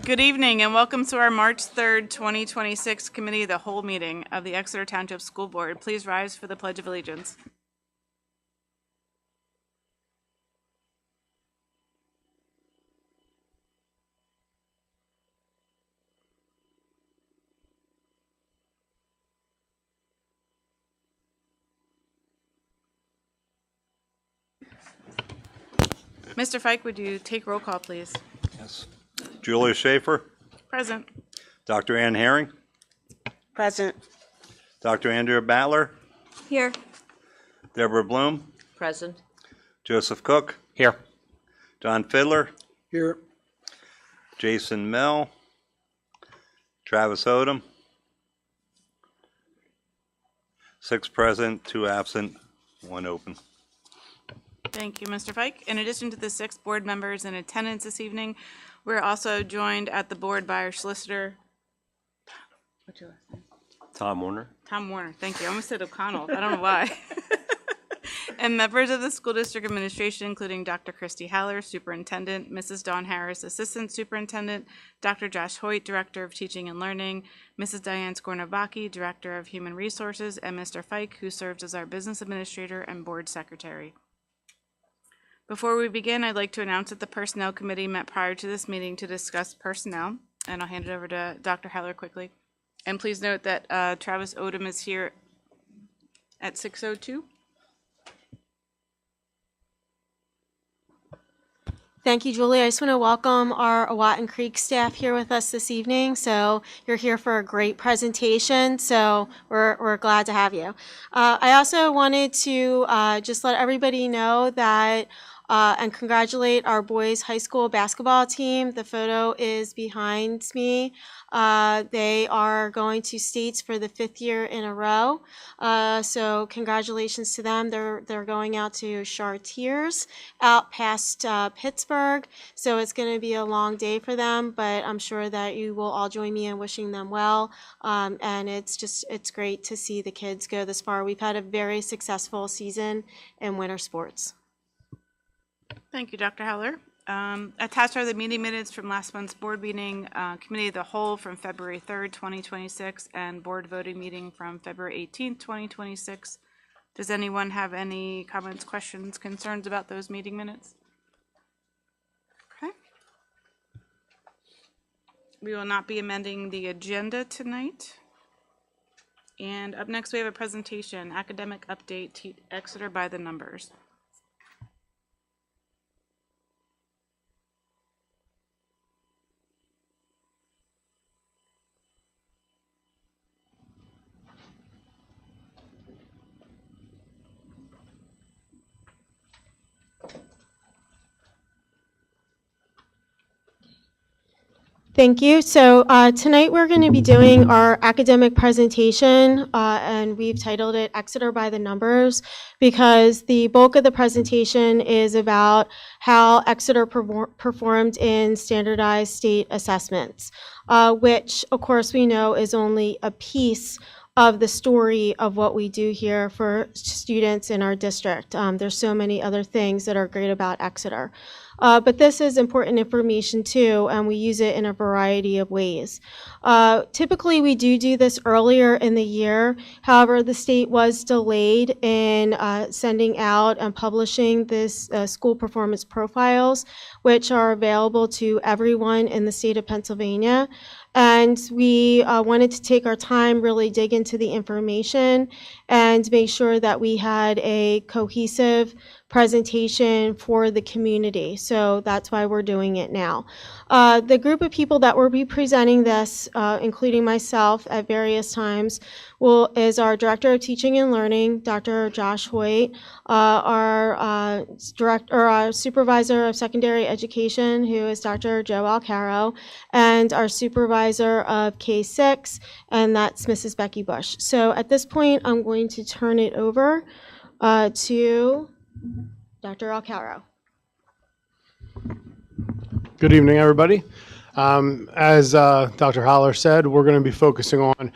Good evening and welcome to our March 3rd, 2026 Committee of the Whole meeting of the Exeter Township School Board. Please rise for the Pledge of Allegiance. Mr. Fike, would you take roll call, please? Yes. Julia Schaefer. Present. Dr. Ann Herring. Present. Dr. Andrea Battler. Here. Deborah Bloom. Present. Joseph Cook. Here. John Fiddler. Here. Jason Mell. Travis Odom. 6 present, 2 absent, 1 open. Thank you, Mr. Fike. In addition to the 6 board members in attendance this evening, we're also joined at the board by our solicitor. What's your last name? Tom Warner. Tom Warner. Thank you. I almost said O'Connell. I don't know why. And members of the school district administration, including Dr. Christy Haller, Superintendent, Mrs. Dawn Harris, Assistant Superintendent, Dr. Josh Hoyt, Director of Teaching and Learning, Mrs. Diane Skornovaki, Director of Human Resources, and Mr. Fike, who serves as our Business Administrator and Board Secretary. Before we begin, I'd like to announce that the Personnel Committee met prior to this meeting to discuss personnel, and I'll hand it over to Dr. Haller quickly. And please note that Travis Odom is here at 6:02. Thank you, Julie. I just want to welcome our Awatin Creek staff here with us this evening. So you're here for a great presentation, so we're glad to have you. I also wanted to just let everybody know that and congratulate our boys high school basketball team. The photo is behind me. They are going to states for the 5th year in a row. So congratulations to them. They're going out to Chartiers out past Pittsburgh. So it's going to be a long day for them, but I'm sure that you will all join me in wishing them well. And it's great to see the kids go this far. We've had a very successful season in winter sports. Thank you, Dr. Haller. Attached are the meeting minutes from last month's board meeting, Committee of the Whole from February 3rd, 2026, and board voting meeting from February 18th, 2026. Does anyone have any comments, questions, concerns about those meeting minutes? Okay. We will not be amending the agenda tonight. And up next, we have a presentation, Academic Update, Exeter by the Numbers. Thank you. So tonight we're going to be doing our academic presentation, and we've titled it Exeter by the Numbers because the bulk of the presentation is about how Exeter performed in standardized state assessments, which of course we know is only a piece of the story of what we do here for students in our district. There's so many other things that are great about Exeter. But this is important information too, and we use it in a variety of ways. Typically, we do this earlier in the year. However, the state was delayed in sending out and publishing this school performance profiles, which are available to everyone in the state of Pennsylvania. And we wanted to take our time, really dig into the information and make sure that we had a cohesive presentation for the community. So that's why we're doing it now. The group of people that will be presenting this, including myself at various times, is our Director of Teaching and Learning, Dr. Josh Hoyt, our Supervisor of Secondary Education, who is Dr. Joe Alcaro, and our Supervisor of K-6, and that's Mrs. Becky Bush. So at this point, I'm going to turn it over to Dr. Alcaro. Good evening, everybody. As Dr. Haller said, we're going to be focusing on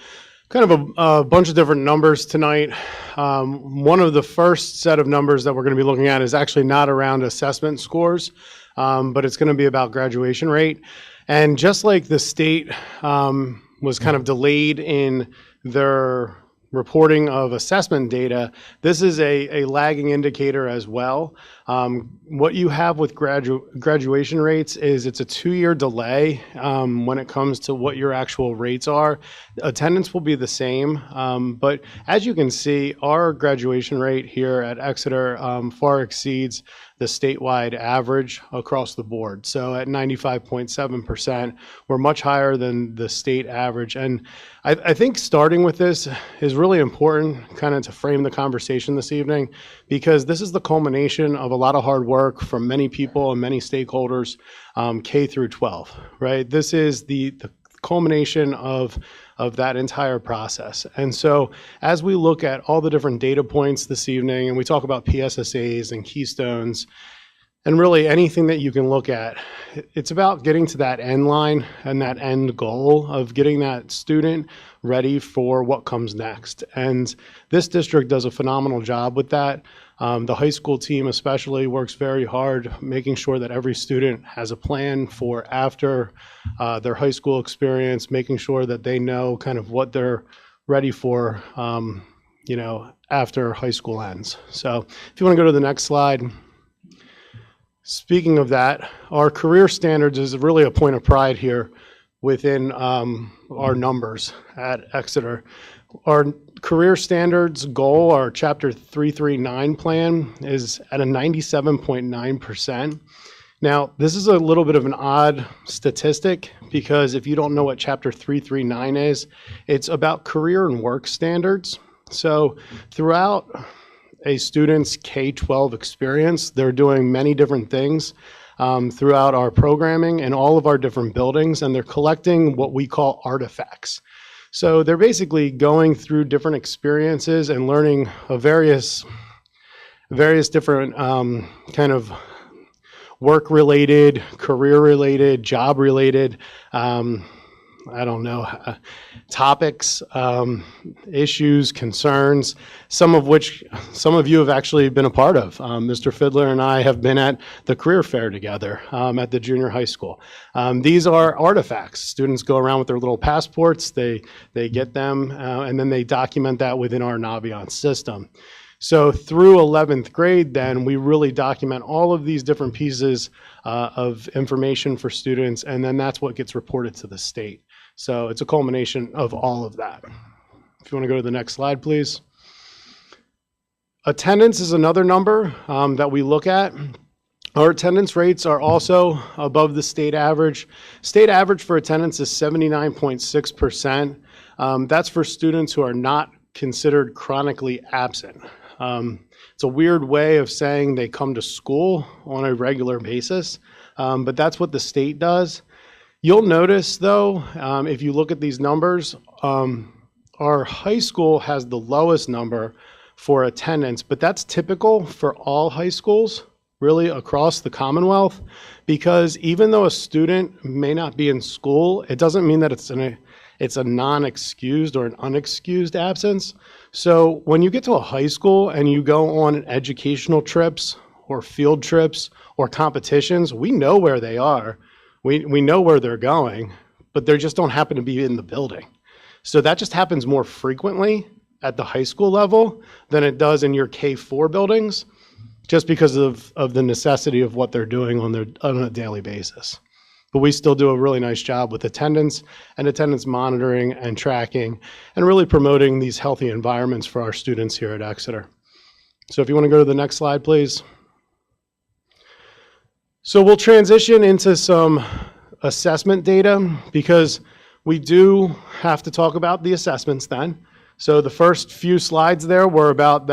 kind of a bunch of different numbers tonight. One of the first set of numbers that we're going to be looking at is actually not around assessment scores, but it's going to be about graduation rate. And just like the state was kind of delayed in their reporting of assessment data, this is a lagging indicator as well. What you have with graduation rates is it's a 2-year delay when it comes to what your actual rates are. Attendance will be the same, but as you can see, our graduation rate here at Exeter far exceeds the statewide average across the board. So at 95.7%, we're much higher than the state average. And I think starting with this is really important kind of to frame the conversation this evening, because this is the culmination of a lot of hard work from many people and many stakeholders, K through 12, right? This is the culmination of that entire process. And so as we look at all the different data points this evening, and we talk about PSSAs and keystones, and really anything that you can look at, it's about getting to that end line and that end goal of getting that student ready for what comes next. And this district does a phenomenal job with that. The high school team especially works very hard making sure that every student has a plan for after their high school experience, making sure that they know kind of what they're ready for, after high school ends. So if you want to go to the next slide. Speaking of that, our career standards is really a point of pride here within our numbers at Exeter. Our career standards goal, our Chapter 339 plan, is at a 97.9%. Now, this is a little bit of an odd statistic because if you don't know what Chapter 339 is, it's about career and work standards. So throughout a student's K-12 experience, they're doing many different things throughout our programming and all of our different buildings, and they're collecting what we call artifacts. So they're basically going through different experiences and learning of various different kind of work-related, career-related, job-related, topics, issues, concerns, some of you have actually been a part of. Mr. Fiddler and I have been at the career fair together at the junior high school. These are artifacts. Students go around with their little passports, they get them, and then they document that within our Naviance system. So through 11th grade, then, we really document all of these different pieces of information for students, and then that's what gets reported to the state. So it's a culmination of all of that. If you want to go to the next slide, please. Attendance is another number that we look at. Our attendance rates are also above the state average. State average for attendance is 79.6%. That's for students who are not considered chronically absent. It's a weird way of saying they come to school on a regular basis, but that's what the state does. You'll notice, though, if you look at these numbers, our high school has the lowest number for attendance, but that's typical for all high schools, really across the Commonwealth, because even though a student may not be in school, it doesn't mean that it's a non-excused or an unexcused absence. So when you get to a high school and you go on educational trips or field trips or competitions, we know where they are. We know where they're going, but they just don't happen to be in the building. So that just happens more frequently at the high school level than it does in your K-4 buildings, just because of the necessity of what they're doing on a daily basis. But we still do a really nice job with attendance and attendance monitoring and tracking and really promoting these healthy environments for our students here at Exeter. So if you want to go to the next slide, please. So we'll transition into some assessment data because we do have to talk about the assessments then. So the first few slides there were about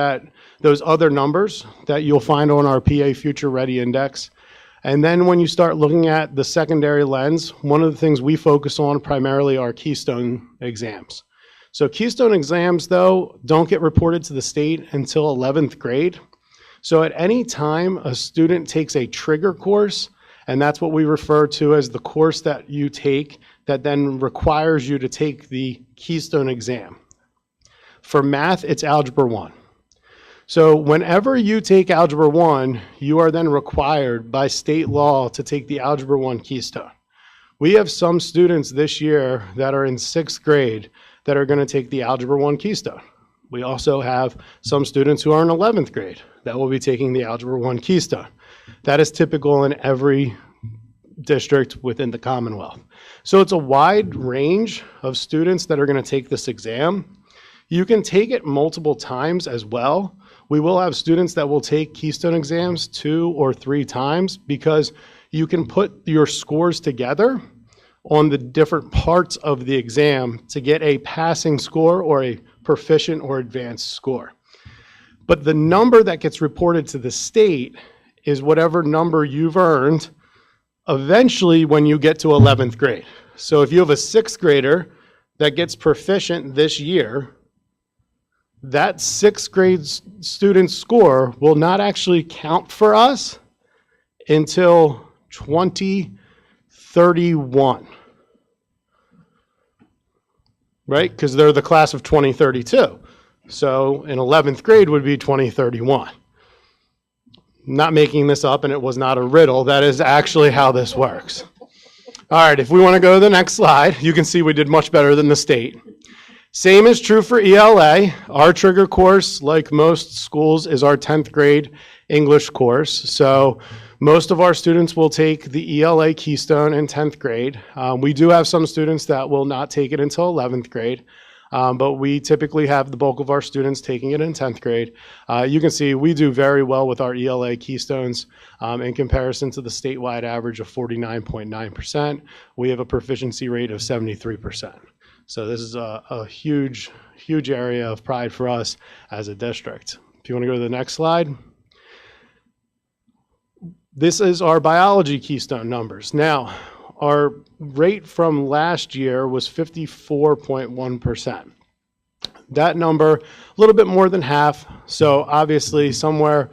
those other numbers that you'll find on our PA Future Ready Index. And then when you start looking at the secondary lens, one of the things we focus on primarily are Keystone exams. So Keystone exams, though, don't get reported to the state until 11th grade. So at any time a student takes a trigger course, and that's what we refer to as the course that you take that then requires you to take the Keystone exam. For math, it's Algebra 1. So whenever you take Algebra 1, you are then required by state law to take the Algebra 1 Keystone. We have some students this year that are in 6th grade that are going to take the Algebra 1 Keystone. We also have some students who are in 11th grade that will be taking the Algebra 1 Keystone. That is typical in every district within the Commonwealth. So it's a wide range of students that are going to take this exam. You can take it multiple times as well. We will have students that will take Keystone exams 2 or 3 times because you can put your scores together on the different parts of the exam to get a passing score or a proficient or advanced score. But the number that gets reported to the state is whatever number you've earned eventually when you get to 11th grade. So if you have a 6th grader that gets proficient this year, that 6th grade student's score will not actually count for us until 2031. Right? Because they're the class of 2032. So in 11th grade would be 2031. Not making this up, and it was not a riddle. That is actually how this works. All right, if we want to go to the next slide, you can see we did much better than the state. Same is true for ELA. Our trigger course, like most schools, is our 10th grade English course. So most of our students will take the ELA Keystone in 10th grade. We do have some students that will not take it until 11th grade. But we typically have the bulk of our students taking it in 10th grade. You can see we do very well with our ELA Keystones in comparison to the statewide average of 49.9%. We have a proficiency rate of 73%. So this is a huge, huge area of pride for us as a district. If you want to go to the next slide. This is our biology Keystone numbers. Now, our rate from last year was 54.1%. That number, a little bit more than half. So obviously somewhere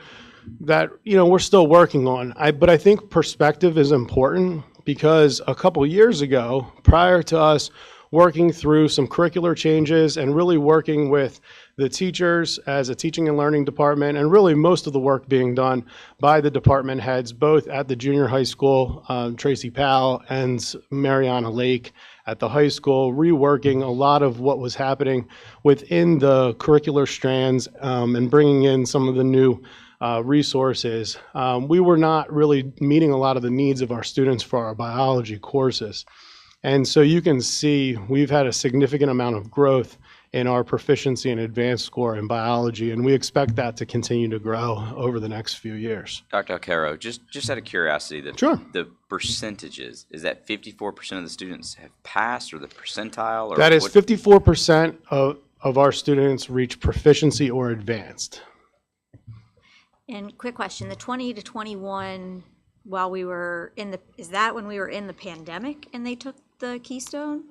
that, we're still working on. But I think perspective is important because a couple years ago, prior to us working through some curricular changes and really working with the teachers as a teaching and learning department, and really most of the work being done by the department heads, both at the junior high school, Tracy Powell and Mariana Lake at the high school, reworking a lot of what was happening within the curricular strands and bringing in some of the new resources. We were not really meeting a lot of the needs of our students for our biology courses. And so you can see we've had a significant amount of growth in our proficiency and advanced score in biology, and we expect that to continue to grow over the next few years. Dr. Alcaro, just out of curiosity, the percentages, is that 54% of the students have passed or the percentile? Or that is 54% of our students reach proficiency or advanced. And quick question, the 20 to 21, while we were is that when we were in the pandemic and they took the Keystone?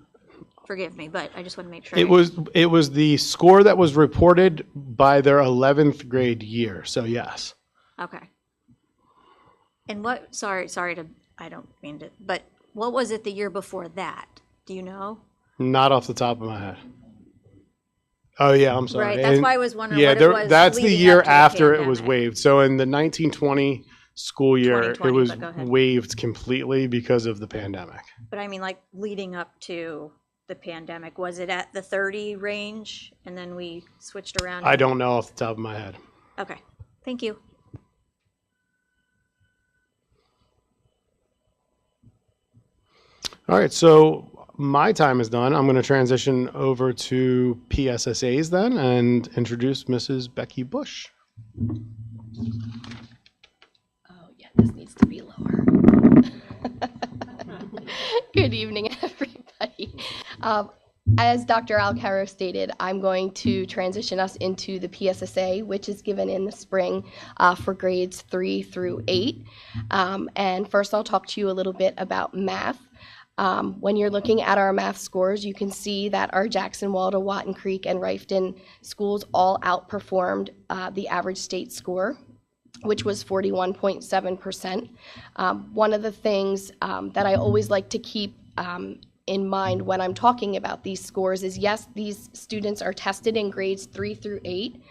Forgive me, but I just want to make sure. It was the score that was reported by their 11th grade year. So yes. Okay. And what? Sorry to. I don't mean to. But what was it the year before that? Do you know? Not off the top of my head. Oh yeah, I'm sorry. Right. That's why I was wondering. Yeah, what it was that's the leading year up to the after it was pandemic. waived. So in the 1920 school year, it 2020, was but go ahead. waived completely because of the pandemic. But I mean, like leading up to the pandemic, was it at the 30 range, and then we switched around? I don't know off the top of my head. Okay. Thank you. All right, so my time is done. I'm going to transition over to PSSAs then and introduce Mrs. Becky Bush. Oh, yeah, this needs to be lower. Good evening, everybody. As Dr. Alcaro stated, I'm going to transition us into the PSSA, which is given in the spring for grades 3 through 8. And first, I'll talk to you a little bit about math. When you're looking at our math scores, you can see that our Jackson, Waldo, Watton Creek, and Rifton schools all outperformed the average state score, which was 41.7%. One of the things that I always like to keep in mind when I'm talking about these scores is, yes, these students are tested in grades 3 through 8,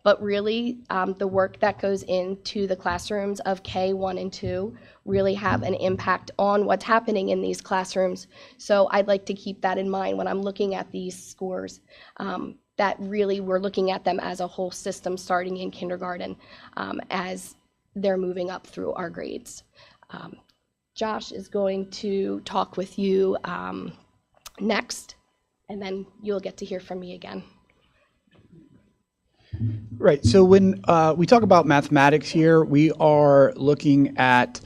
but really the work that goes into the classrooms of K1 and 2 really have an impact on what's happening in these classrooms. So I'd like to keep that in mind when I'm looking at these scores, that really we're looking at them as a whole system starting in kindergarten as they're moving up through our grades. Josh is going to talk with you next, and then you'll get to hear from me again. Right. So when we talk about mathematics here, we are looking at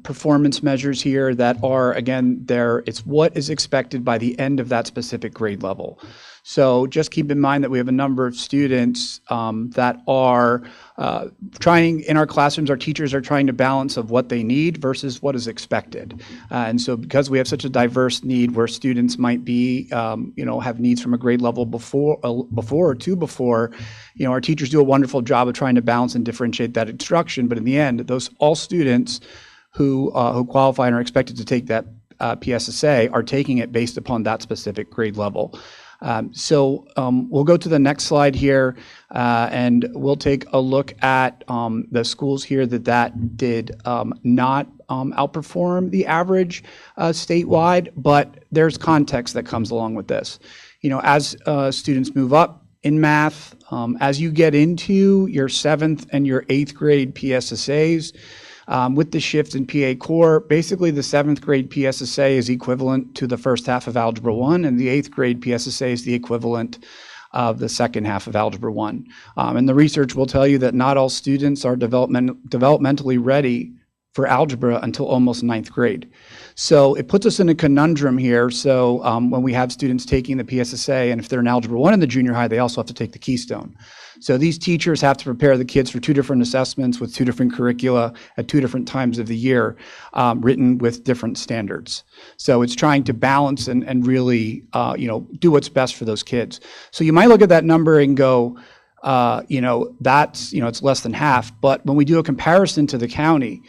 performance measures here that are, again, it's what is expected by the end of that specific grade level. So just keep in mind that we have a number of students that are trying, in our classrooms, our teachers are trying to balance of what they need versus what is expected. And so because we have such a diverse need where students might be, have needs from a grade level before or two before, our teachers do a wonderful job of trying to balance and differentiate that instruction. But in the end, all students who qualify and are expected to take that PSSA are taking it based upon that specific grade level. So we'll go to the next slide here, and we'll take a look at the schools here that did not outperform the average statewide, but there's context that comes along with this. As students move up in math, as you get into your 7th and your 8th grade PSSAs, with the shift in PA core, basically the 7th grade PSSA is equivalent to the first half of Algebra 1, and the 8th grade PSSA is the equivalent of the second half of Algebra 1. And the research will tell you that not all students are developmentally ready for algebra until almost 9th grade. So it puts us in a conundrum here. So when we have students taking the PSSA, and if they're in Algebra 1 in the junior high, they also have to take the Keystone. So these teachers have to prepare the kids for 2 different assessments with 2 different curricula at 2 different times of the year, written with different standards. So it's trying to balance and really, do what's best for those kids. So you might look at that number and go, it's less than half. But when we do a comparison to the county,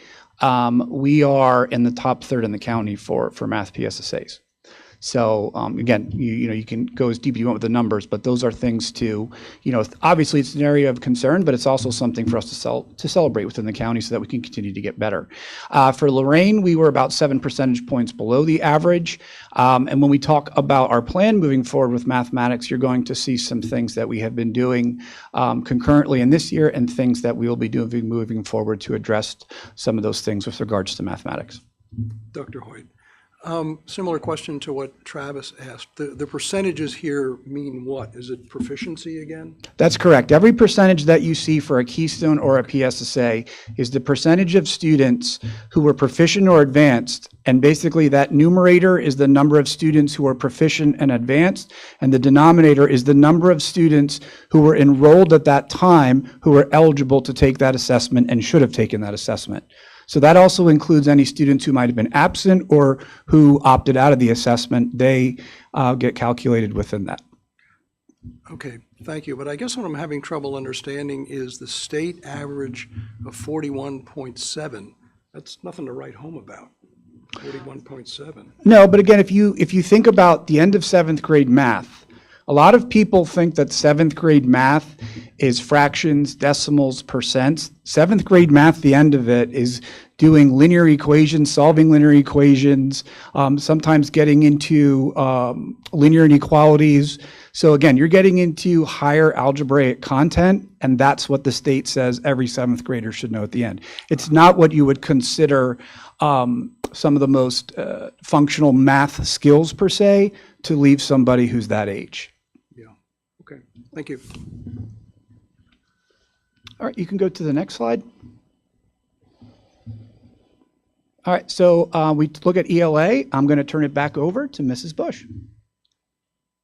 we are in the top third in the county for math PSSAs. So again, you can go as deep as you want with the numbers, but those are things to, obviously it's an area of concern, but it's also something for us to celebrate within the county so that we can continue to get better. For Lorraine, we were about 7 percentage points below the average. And when we talk about our plan moving forward with mathematics, you're going to see some things that we have been doing concurrently in this year and things that we will be doing moving forward to address some of those things with regards to mathematics. Dr. Hoyt. Similar question to what Travis asked. The percentages here mean what? Is it proficiency again? That's correct. Every percentage that you see for a Keystone or a PSSA is the percentage of students who were proficient or advanced. And basically that numerator is the number of students who are proficient and advanced, and the denominator is the number of students who were enrolled at that time who were eligible to take that assessment and should have taken that assessment. So that also includes any students who might have been absent or who opted out of the assessment. They get calculated within that. Okay, thank you. But I guess what I'm having trouble understanding is the state average of 41.7. That's nothing to write home about. 41.7. No, but again, if you think about the end of 7th grade math, a lot of people think that 7th grade math is fractions, decimals, percents. 7th grade math, the end of it, is doing linear equations, solving linear equations, sometimes getting into linear inequalities. So again, you're getting into higher algebraic content, and that's what the state says every 7th grader should know at the end. It's not what you would consider some of the most functional math skills, per se, to leave somebody who's that age. Okay, thank you. All right, you can go to the next slide. All right, so we look at ELA. I'm going to turn it back over to Mrs. Bush.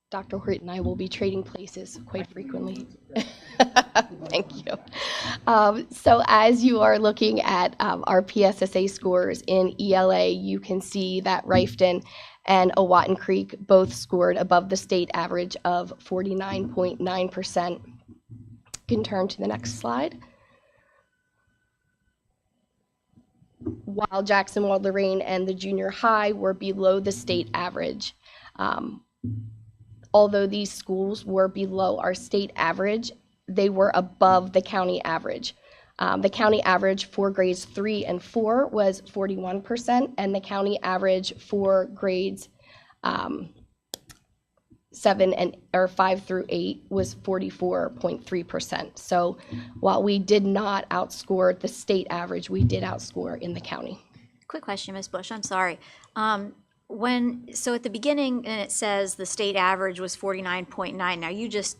Dr. Hoyt and I will be trading places quite frequently. Thank you. So as you are looking at our PSSA scores in ELA, you can see that Rifton and Owatton Creek both scored above the state average of 49.9%. You can turn to the next slide. while Jackson, Lorraine, and the junior high were below the state average. Although these schools were below our state average, they were above the county average. The county average for grades 3 and 4 was 41%, and the county average for grades 5 through 8 was 44.3%. So while we did not outscore the state average, we did outscore in the county. Quick question, Ms. Bush, I'm sorry. So at the beginning, and it says the state average was 49.9. Now you just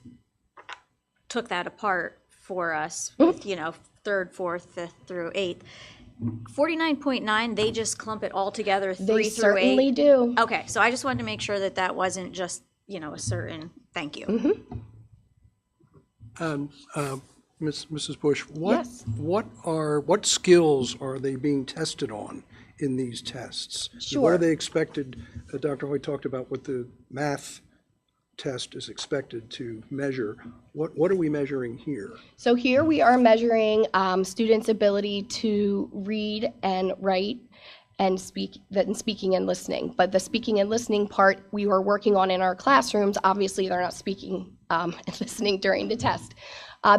took that apart for us with, third, fourth, fifth through eighth. 49.9, they just clump it all together, 3 through 8? They certainly do. Okay, so I just wanted to make sure that that wasn't just, a certain, thank you. Mrs. Bush, Yes. what skills are they being tested on in these tests? Sure. What are they expected, Dr. Hoy talked about what the math test is expected to measure. What are we measuring here? So here we are measuring students' ability to read and write and speaking and listening. But the speaking and listening part we were working on in our classrooms. Obviously, they're not speaking and listening during the test.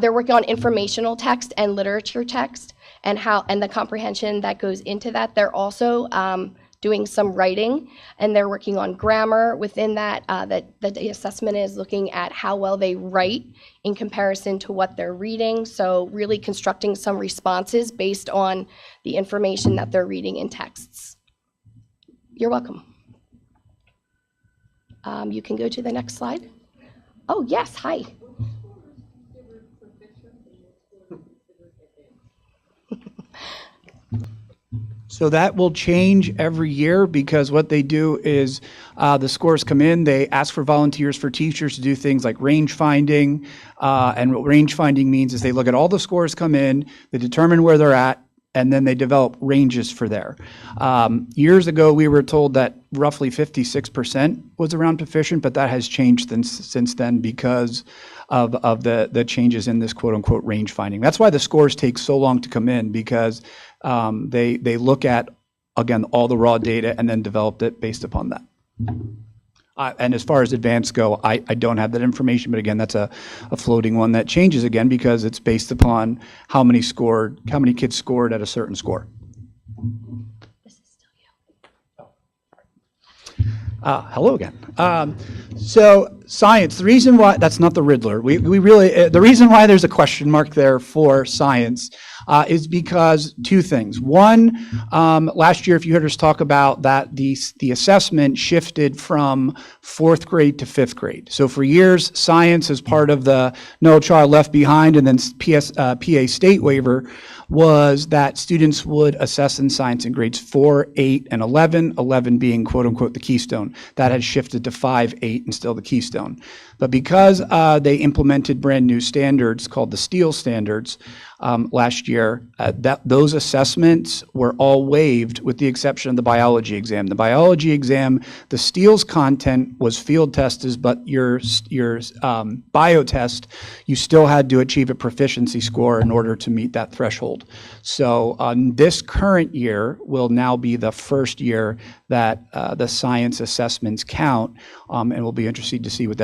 They're working on informational text and literature text and the comprehension that goes into that. They're also doing some writing, and they're working on grammar within that. The assessment is looking at how well they write in comparison to what they're reading. So really constructing some responses based on the information that they're reading in texts. You're welcome. You can go to the next slide. Oh, yes, hi. So that will change every year because what they do is the scores come in, they ask for volunteers for teachers to do things like range finding. And what range finding means is they look at all the scores come in, they determine where they're at, and then they develop ranges for there. Years ago, we were told that roughly 56% was around proficient, but that has changed since then because of the changes in this quote unquote range finding. That's why the scores take so long to come in, because they look at, again, all the raw data and then developed it based upon that. And as far as advanced go, I don't have that information, but again, that's a floating one that changes again because it's based upon how many kids scored at a certain score. This is still you. Hello again. So science, the reason why, that's not the Riddler. We really, the reason why there's a question mark there for science is because two things. One, last year, if you heard us talk about that, the assessment shifted from 4th grade to 5th grade. So for years, science as part of the No Child Left Behind and then PA state waiver was that students would assess in science in grades 4, 8, and 11, 11 being quote unquote the keystone. That has shifted to 5, 8, and still the keystone. But because they implemented brand new standards called the Steele standards last year, those assessments were all waived with the exception of the biology exam. The biology exam, the Steele's content was field tested, but your bio test, you still had to achieve a proficiency score in order to meet that threshold. So this current year will now be the first year that the science assessments count, and we'll be interested to see what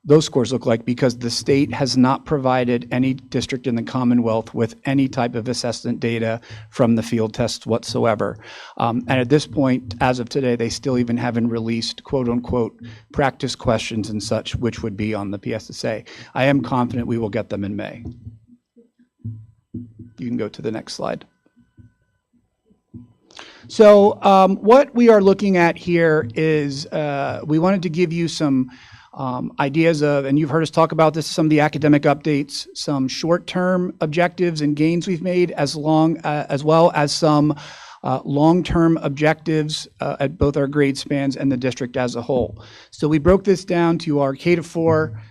those scores look like, because the state has not provided any district in the Commonwealth with any type of assessment data from the field tests whatsoever. And at this point, as of today, they still even haven't released quote unquote practice questions and such, which would be on the PSSA. I am confident we will get them in May. You can go to the next slide. So what we are looking at here is we wanted to give you some ideas of, and you've heard us talk about this, some of the academic updates, some short-term objectives and gains we've made, as well as some long-term objectives at both our grade spans and the district as a whole. So we broke this down to our K to 4,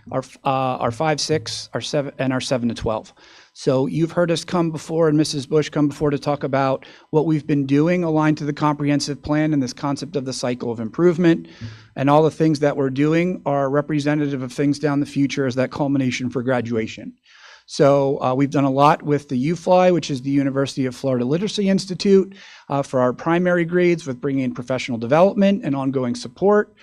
our 5, 6, our 7, and our 7 to 12. So you've heard us come before, and Mrs. Bush come before, to talk about what we've been doing aligned to the comprehensive plan and this concept of the cycle of improvement. And all the things that we're doing are representative of things down the future as that culmination for graduation. So we've done a lot with the UFLY, which is the University of Florida Literacy Institute, for our primary grades with bringing in professional development and ongoing support.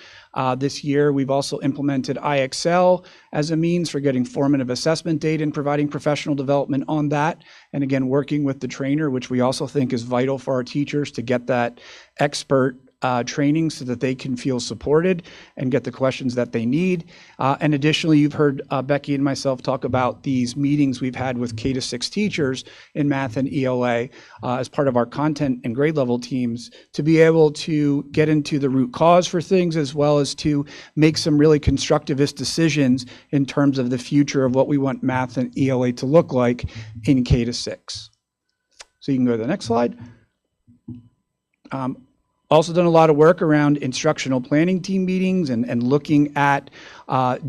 This year, we've also implemented IXL as a means for getting formative assessment data and providing professional development on that. And again, working with the trainer, which we also think is vital for our teachers to get that expert training so that they can feel supported and get the questions that they need. And additionally, you've heard Becky and myself talk about these meetings we've had with K-6 teachers in math and ELA as part of our content and grade level teams to be able to get into the root cause for things, as well as to make some really constructivist decisions in terms of the future of what we want math and ELA to look like in K-6. So you can go to the next slide. Also done a lot of work around instructional planning team meetings and looking at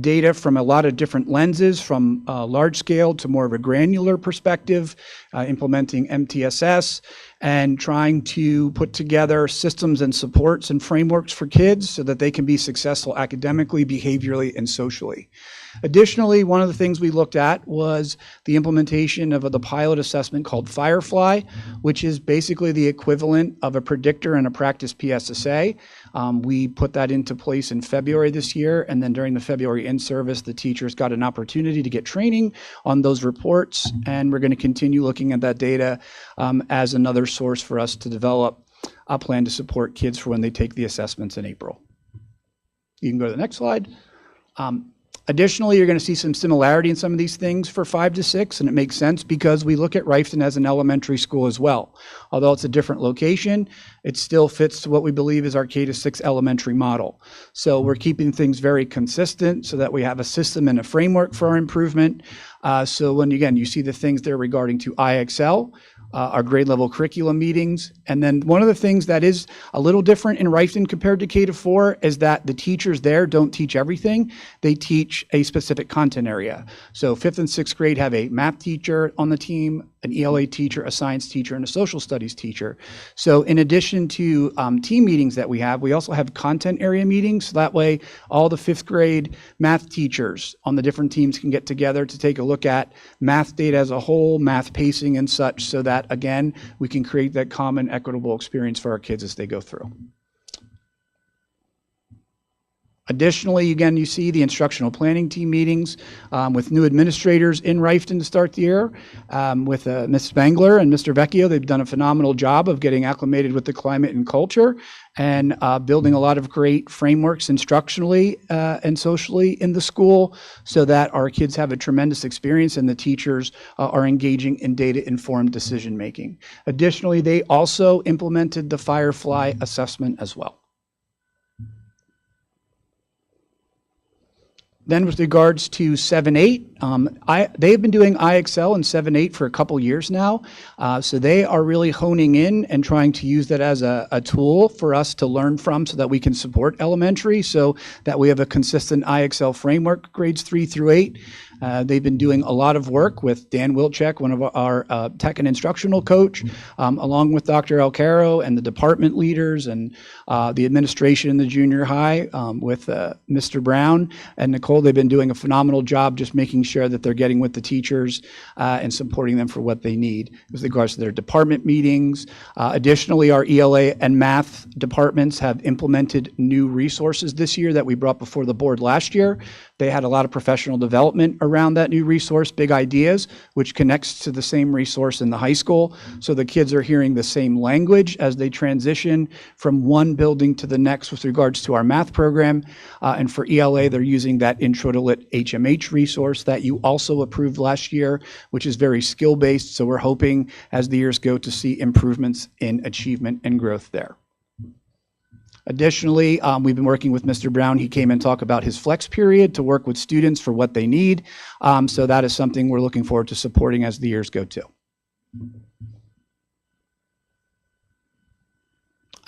data from a lot of different lenses, from large scale to more of a granular perspective, implementing MTSS, and trying to put together systems and supports and frameworks for kids so that they can be successful academically, behaviorally, and socially. Additionally, one of the things we looked at was the implementation of the pilot assessment called Firefly, which is basically the equivalent of a predictor and a practice PSSA. We put that into place in February this year, and then during the February in-service, the teachers got an opportunity to get training on those reports, and we're going to continue looking at that data as another source for us to develop a plan to support kids for when they take the assessments in April. You can go to the next slide. Additionally, you're going to see some similarity in some of these things for 5 to 6, and it makes sense because we look at Rifton as an elementary school as well. Although it's a different location, it still fits to what we believe is our K-6 elementary model. So we're keeping things very consistent so that we have a system and a framework for our improvement. So when, again, you see the things there regarding to IXL, our grade level curriculum meetings. And then one of the things that is a little different in Rifton compared to K-4 is that the teachers there don't teach everything. They teach a specific content area. So 5th and 6th grade have a math teacher on the team, an ELA teacher, a science teacher, and a social studies teacher. So in addition to team meetings that we also have content area meetings. So that way all the 5th grade math teachers on the different teams can get together to take a look at math data as a whole, math pacing and such, so that, again, we can create that common equitable experience for our kids as they go through. Additionally, again, you see the instructional planning team meetings with new administrators in Rifton to start the year. With Ms. Spangler and Mr. Vecchio, they've done a phenomenal job of getting acclimated with the climate and culture and building a lot of great frameworks instructionally and socially in the school so that our kids have a tremendous experience and the teachers are engaging in data-informed decision-making. Additionally, they also implemented the Firefly assessment as well. Then with regards to 7-8, they have been doing IXL and 7-8 for a couple years now. So they are really honing in and trying to use that as a tool for us to learn from so that we can support elementary, so that we have a consistent IXL framework, grades 3 through 8. They've been doing a lot of work with Dan Wilczek, one of our tech and instructional coach, along with Dr. Alcaro and the department leaders and the administration in the junior high with Mr. Brown and Nicole. They've been doing a phenomenal job just making sure that they're getting with the teachers and supporting them for what they need with regards to their department meetings. Additionally, our ELA and math departments have implemented new resources this year that we brought before the board last year. They had a lot of professional development around that new resource, Big Ideas, which connects to the same resource in the high school. So the kids are hearing the same language as they transition from one building to the next with regards to our math program. And for ELA, they're using that Intro to Lit HMH resource that you also approved last year, which is very skill-based. So we're hoping as the years go to see improvements in achievement and growth there. Additionally, we've been working with Mr. Brown. He came and talked about his flex period to work with students for what they need. So that is something we're looking forward to supporting as the years go too.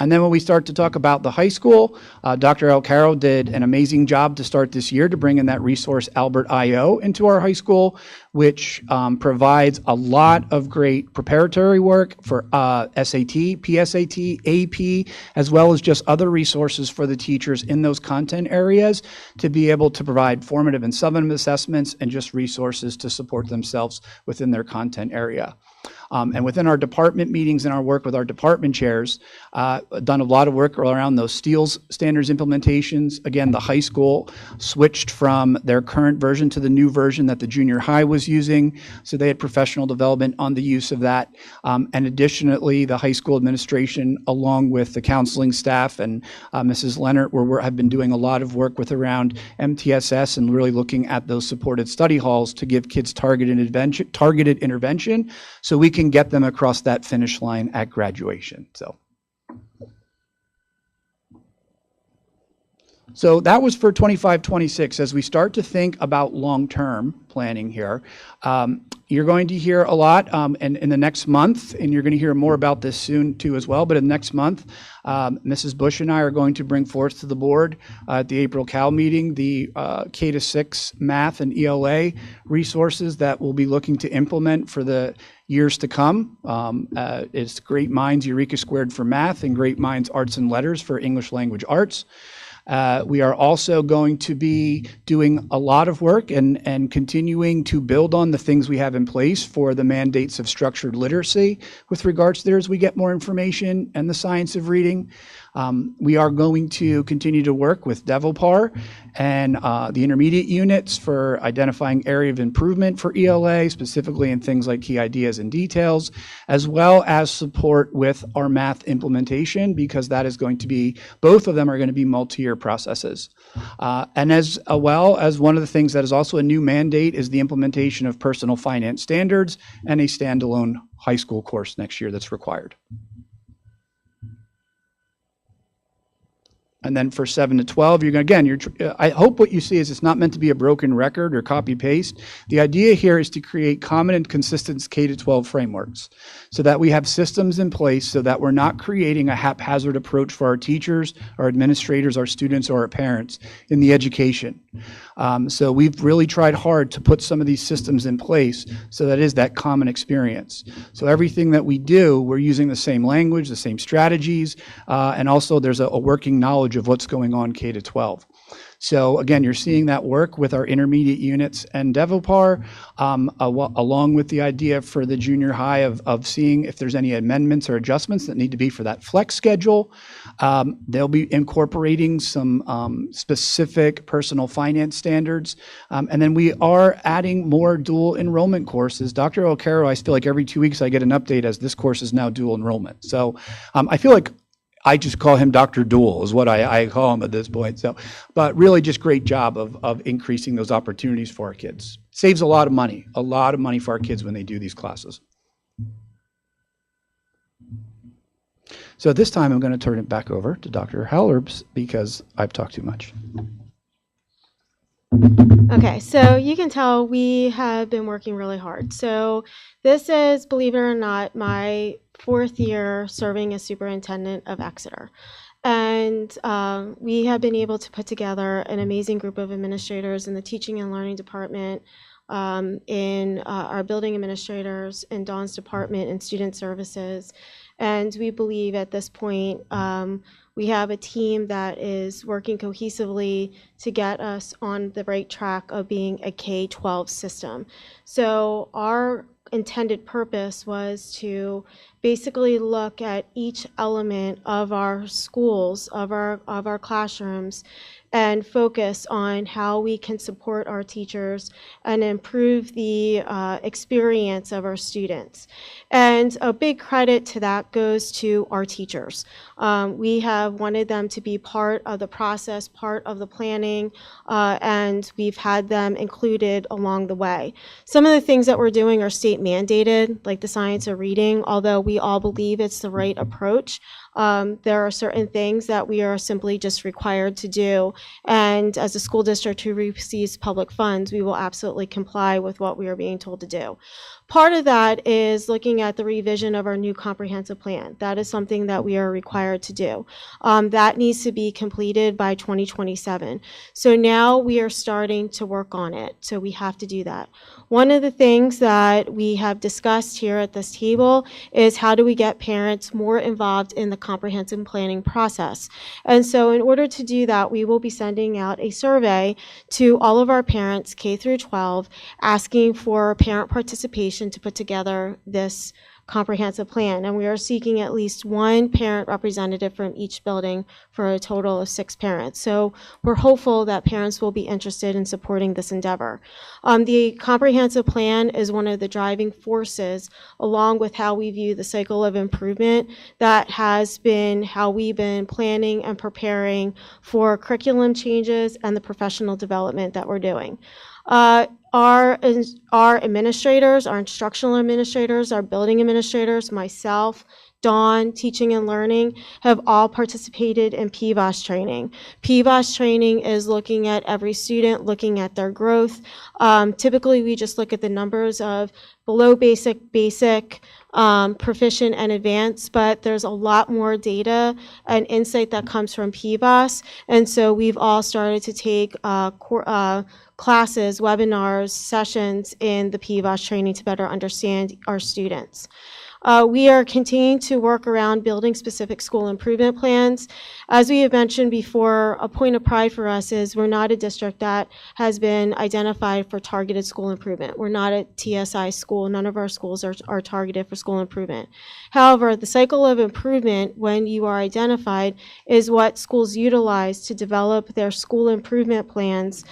And then when we start to talk about the high school, Dr. Alcaro did an amazing job to start this year to bring in that resource Albert IO into our high school, which provides a lot of great preparatory work for SAT, PSAT, AP, as well as just other resources for the teachers in those content areas to be able to provide formative and summative assessments and just resources to support themselves within their content area. And within our department meetings and our work with our department chairs, done a lot of work around those STEELS standards implementations. Again, the high school switched from their current version to the new version that the junior high was using. So they had professional development on the use of that. And additionally, the high school administration, along with the counseling staff and Mrs. Leonard, have been doing a lot of work with around MTSS and really looking at those supported study halls to give kids targeted intervention so we can get them across that finish line at graduation. So that was for 25-26. As we start to think about long-term planning here, you're going to hear a lot in the next month, and you're going to hear more about this soon too as well, but in the next month, Mrs. Bush and I are going to bring forth to the board at the April Cal meeting the K-6 math and ELA resources that we'll be looking to implement for the years to come. It's Great Minds Eureka Squared for math and Great Minds Arts and Letters for English Language Arts. We are also going to be doing a lot of work and continuing to build on the things we have in place for the mandates of structured literacy with regards to there as we get more information and the science of reading. We are going to continue to work with DevOpar and the intermediate units for identifying area of improvement for ELA, specifically in things like key ideas and details, as well as support with our math implementation, because that is going to be, both of them are going to be multi-year processes. And as well as one of the things that is also a new mandate is the implementation of personal finance standards and a standalone high school course next year that's required. And then for 7 to 12, I hope what you see is it's not meant to be a broken record or copy paste. The idea here is to create common and consistent K to 12 frameworks so that we have systems in place so that we're not creating a haphazard approach for our teachers, our administrators, our students, or our parents in the education. So we've really tried hard to put some of these systems in place so that is that common experience. So everything that we do, we're using the same language, the same strategies, and also there's a working knowledge of what's going on K to 12. So again, you're seeing that work with our intermediate units and DevOpar, along with the idea for the junior high of seeing if there's any amendments or adjustments that need to be for that flex schedule. They'll be incorporating some specific personal finance standards. And then we are adding more dual enrollment courses. Dr. Alcaro, I feel like every 2 weeks I get an update as this course is now dual enrollment. So I feel like I just call him Dr. Dual is what I call him at this point. So, but really just great job of increasing those opportunities for our kids. Saves a lot of money for our kids when they do these classes. So at this time, I'm going to turn it back over to Dr. Hallerbs because I've talked too much. Okay, so you can tell we have been working really hard. So this is, believe it or not, my 4th year serving as superintendent of Exeter. And we have been able to put together an amazing group of administrators in the teaching and learning department, in our building administrators, in Dawn's department, and student services. And we believe at this point, we have a team that is working cohesively to get us on the right track of being a K-12 system. So our intended purpose was to basically look at each element of our schools, of our classrooms, and focus on how we can support our teachers and improve the experience of our students. And a big credit to that goes to our teachers. We have wanted them to be part of the process, part of the planning, and we've had them included along the way. Some of the things that we're doing are state mandated, like the science of reading, although we all believe it's the right approach. There are certain things that we are simply just required to do. And as a school district who receives public funds, we will absolutely comply with what we are being told to do. part of that is looking at the revision of our new comprehensive plan. That is something that we are required to do. That needs to be completed by 2027. So now we are starting to work on it. So we have to do that. One of the things that we have discussed here at this table is how do we get parents more involved in the comprehensive planning process. And so in order to do that, we will be sending out a survey to all of our parents, K through 12, asking for parent participation to put together this comprehensive plan. And we are seeking at least one parent representative from each building for a total of 6 parents. So we're hopeful that parents will be interested in supporting this endeavor. The comprehensive plan is one of the driving forces, along with how we view the cycle of improvement, that has been how we've been planning and preparing for curriculum changes and the professional development that we're doing. Our administrators, our instructional administrators, our building administrators, myself, Dawn, teaching and learning, have all participated in PVOS training. PVOS training is looking at every student, looking at their growth. Typically, we just look at the numbers of below basic, proficient, and advanced, but there's a lot more data and insight that comes from PVOS. And so we've all started to take classes, webinars, sessions in the PVOS training to better understand our students. We are continuing to work around building specific school improvement plans. As we have mentioned before, a point of pride for us is we're not a district that has been identified for targeted school improvement. We're not a TSI school. None of our schools are targeted for school improvement. However, the cycle of improvement, when you are identified, is what schools utilize to develop their school improvement plans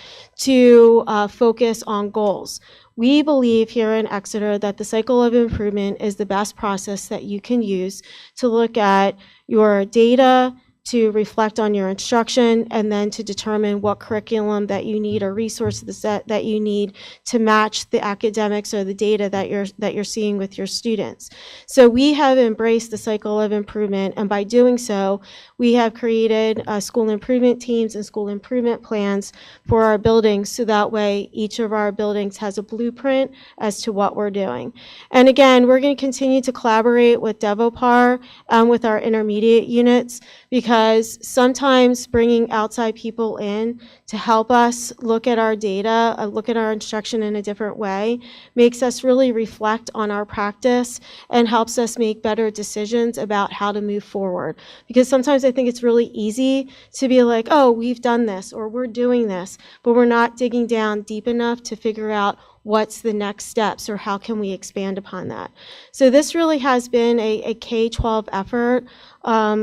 to focus on goals. We believe here in Exeter that the cycle of improvement is the best process that you can use to look at your data, to reflect on your instruction, and then to determine what curriculum that you need or resources that you need to match the academics or the data that you're seeing with your students. So we have embraced the cycle of improvement, and by doing so, we have created school improvement teams and school improvement plans for our buildings, so that way each of our buildings has a blueprint as to what we're doing. And again, we're going to continue to collaborate with DevoPAR and with our intermediate units, because sometimes bringing outside people in to help us look at our data, look at our instruction in a different way, makes us really reflect on our practice and helps us make better decisions about how to move forward. Because sometimes I think it's really easy to be like, oh, we've done this or we're doing this, but we're not digging down deep enough to figure out what's the next steps or how can we expand upon that. So this really has been a K-12 effort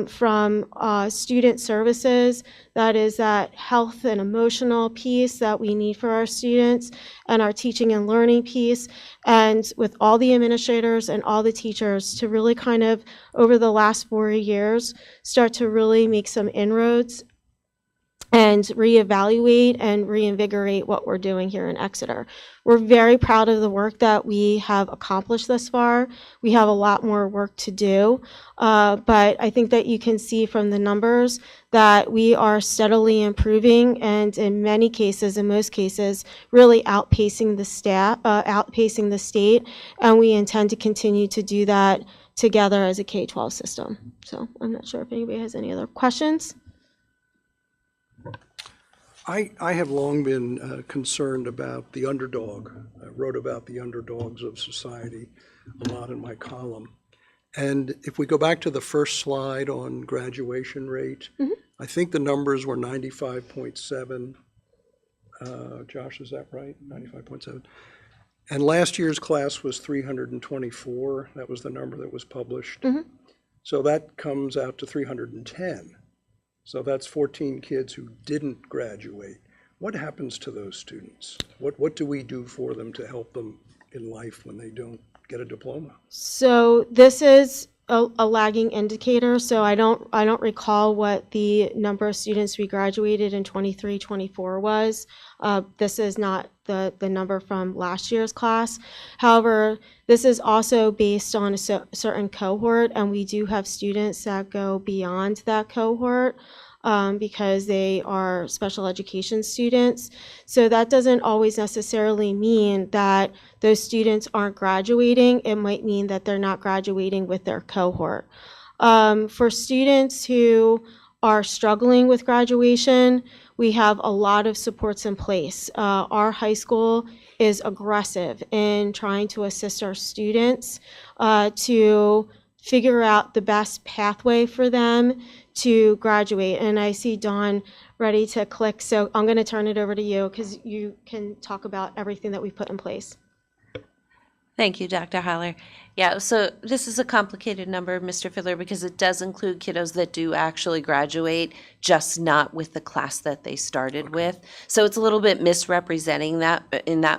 from student services, that is that health and emotional piece that we need for our students, and our teaching and learning piece, and with all the administrators and all the teachers to really kind of, over the last 4 years, start to really make some inroads and reevaluate and reinvigorate what we're doing here in Exeter. We're very proud of the work that we have accomplished thus far. We have a lot more work to do, but I think that you can see from the numbers that we are steadily improving, and in many cases, in most cases, really outpacing the state, and we intend to continue to do that together as a K-12 system. So I'm not sure if anybody has any other questions. I have long been concerned about the underdog. I wrote about the underdogs of society a lot in my column. And if we go back to the first slide on graduation rate, I think the numbers were 95.7. Josh, is that right? 95.7. And last year's class was 324. That was the number that was published. So that comes out to 310. So that's 14 kids who didn't graduate. What happens to those students? What do we do for them to help them in life when they don't get a diploma? So this is a lagging indicator. So I don't recall what the number of students we graduated in 23-24 was. This is not the number from last year's class. However, this is also based on a certain cohort, and we do have students that go beyond that cohort because they are special education students. So that doesn't always necessarily mean that those students aren't graduating. It might mean that they're not graduating with their cohort. For students who are struggling with graduation, we have a lot of supports in place. Our high school is aggressive in trying to assist our students to figure out the best pathway for them to graduate. And I see Dawn ready to click, so I'm going to turn it over to you because you can talk about everything that we've put in place. Thank you, Dr. Haller. Yeah, so this is a complicated number, Mr. Fiddler, because it does include kiddos that do actually graduate, just not with the class that they started with. So it's a little bit misrepresenting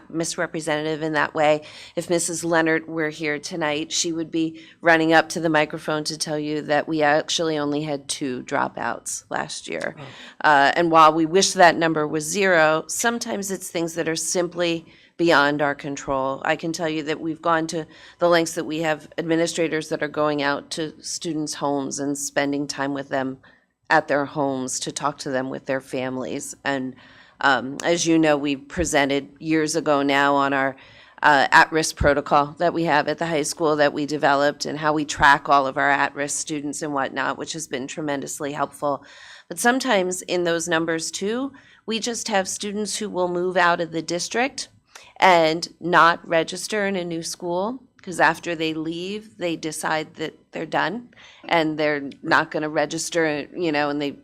misrepresentative in that way. If Mrs. Leonard were here tonight, she would be running up to the microphone to tell you that we actually only had 2 dropouts last year. And while we wish that number was 0, sometimes it's things that are simply beyond our control. I can tell you that we've gone to the lengths that we have administrators that are going out to students' homes and spending time with them at their homes to talk to them with their families. And as you know, we presented years ago now on our at-risk protocol that we have at the high school that we developed and how we track all of our at-risk students and whatnot, which has been tremendously helpful. But sometimes in those numbers too, we just have students who will move out of the district and not register in a new school because after they leave, they decide that they're done and they're not going to register, and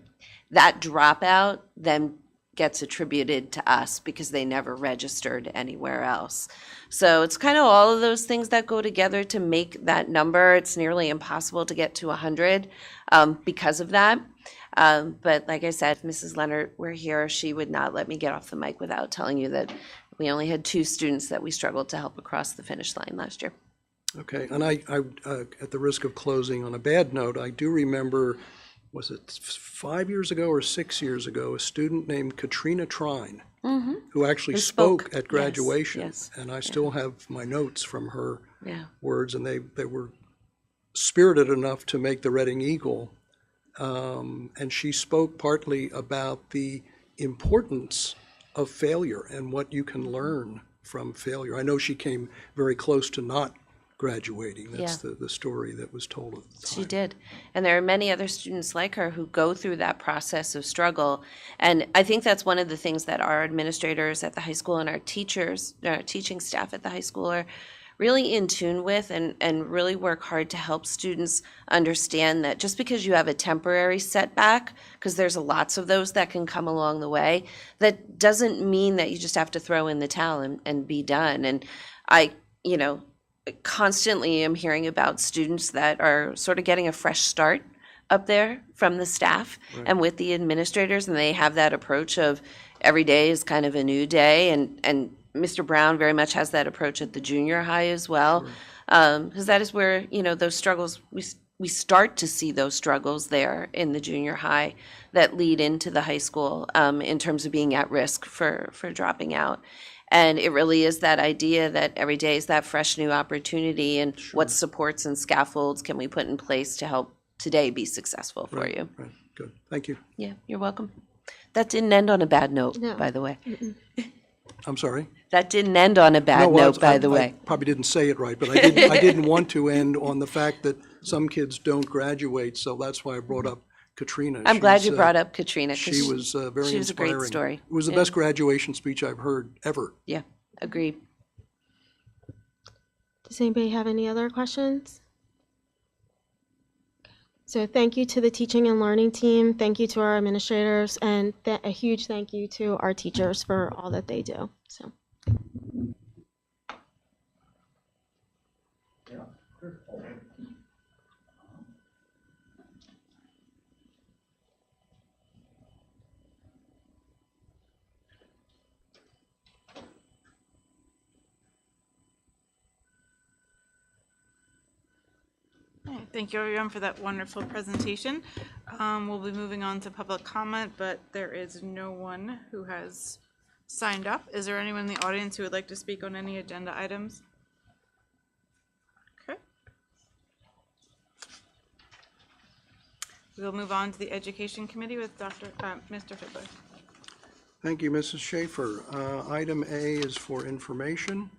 that dropout then gets attributed to us because they never registered anywhere else. So it's kind of all of those things that go together to make that number. It's nearly impossible to get to 100 because of that. But like I said, if Mrs. Leonard were here, she would not let me get off the mic without telling you that we only had 2 students that we struggled to help across the finish line last year. Okay, and I at the risk of closing on a bad note, I do remember, was it 5 years ago or 6 years ago, a student named Katrina Trine, who actually spoke at graduation. Yes. And I still have my notes from her Yeah. words, and they were spirited enough to make the Reading Eagle. And she spoke partly about the importance of failure and what you can learn from failure. I know she came very close to not graduating. That's the story that was told at the time. She did. And there are many other students like her who go through that process of struggle. And I think that's one of the things that our administrators at the high school and our teachers, our teaching staff at the high school are really in tune with and really work hard to help students understand that just because you have a temporary setback, because there's lots of those that can come along the way, that doesn't mean that you just have to throw in the towel and be done. And I, constantly am hearing about students that are sort of getting a fresh start up there from the staff and with the administrators, and they have that approach of every day is kind of a new day, and Mr. Brown very much has that approach at the junior high as well, because that is where those struggles we start to see those struggles there in the junior high that lead into the high school in terms of being at risk for dropping out. And it really is that idea that every day is that fresh new opportunity, and what supports and scaffolds can we put in place to help today be successful for you. Right, good. Thank you. Yeah, you're welcome. That didn't end on a bad note, by the way. I'm sorry? That didn't end on a bad note, by the way. I probably didn't say it right, but I didn't want to end on the fact that some kids don't graduate, so that's why I brought up Katrina. I'm glad you brought up Katrina. She was very she was inspiring. a great story. It was the best graduation speech I've heard ever. Yeah, agreed. Does anybody have any other questions? So thank you to the teaching and learning team. Thank you to our administrators, and a huge thank you to our teachers for all that they do. So. Thank you, everyone, for that wonderful presentation. We'll be moving on to public comment, but there is no one who has signed up. Is there anyone in the audience who would like to speak on any agenda items? Okay. We'll move on to the Education Committee with Mr. Fiddler. Thank you, Mrs. Schaefer. Item A is for information.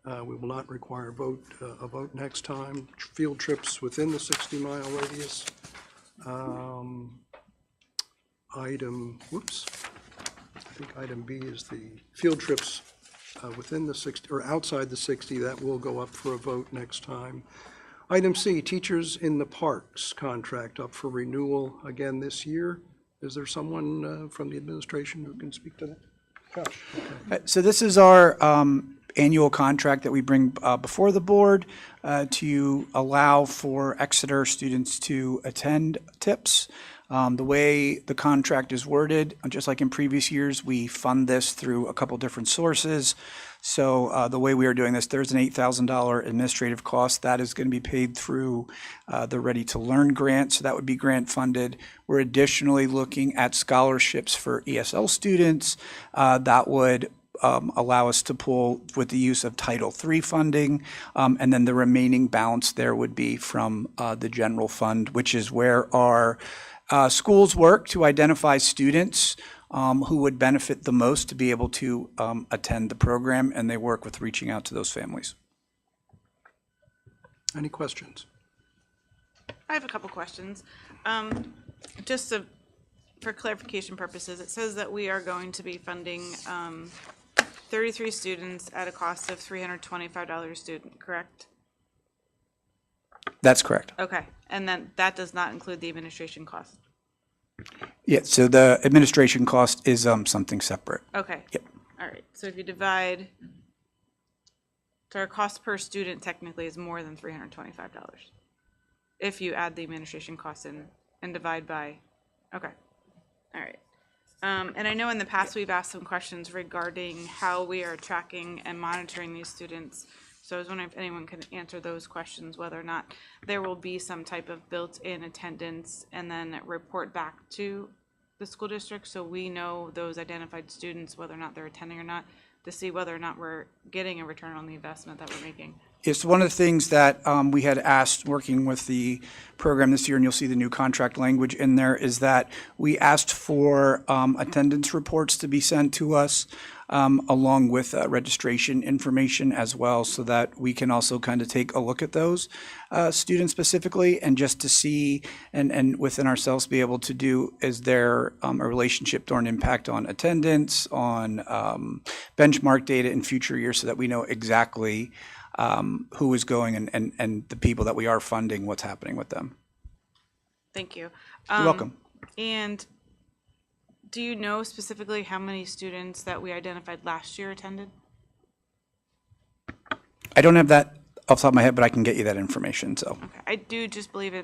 We will not require a vote next time. Field trips within the 60-mile radius. I think item B is the field trips within the 60 or outside the 60. That will go up for a vote next time. Item C, teachers in the parks contract up for renewal again this year. Is there someone from the administration who can speak to that? Josh. Okay. So this is our annual contract that we bring before the board to allow for Exeter students to attend TIPS. The way the contract is worded, just like in previous years, we fund this through a couple different sources. So the way we are doing this, there's an $8,000 administrative cost that is going to be paid through the Ready to Learn grant. So that would be grant funded. We're additionally looking at scholarships for ESL students that would allow us to pull with the use of Title III funding. And then the remaining balance there would be from the general fund, which is where our schools work to identify students who would benefit the most to be able to attend the program, and they work with reaching out to those families. Any questions? I have a couple questions. For clarification purposes, it says that we are going to be funding 33 students at a cost of $325 a student, correct? That's correct. Okay, and then that does not include the administration cost? Yeah, so the administration cost is something separate. Okay. Yep. All right, so if you divide, so our cost per student technically is more than $325 if you add the administration costs in and divide by, okay, all right. And I know in the past we've asked some questions regarding how we are tracking and monitoring these students. So I was wondering if anyone can answer those questions, whether or not there will be some type of built-in attendance and then report back to the school district so we know those identified students, whether or not they're attending or not, to see whether or not we're getting a return on the investment that we're making. It's one of the things that we had asked working with the program this year, and you'll see the new contract language in there, is that we asked for attendance reports to be sent to us along with registration information as well, so that we can also kind of take a look at those students specifically, and just to see and within ourselves be able to do, is there a relationship or an impact on attendance, on benchmark data in future years, so that we know exactly who is going and the people that we are funding, what's happening with them. Thank you. You're welcome. And do you know specifically how many students that we identified last year attended? I don't have that off the top of my head, but I can get you that information, so. Okay, I do just believe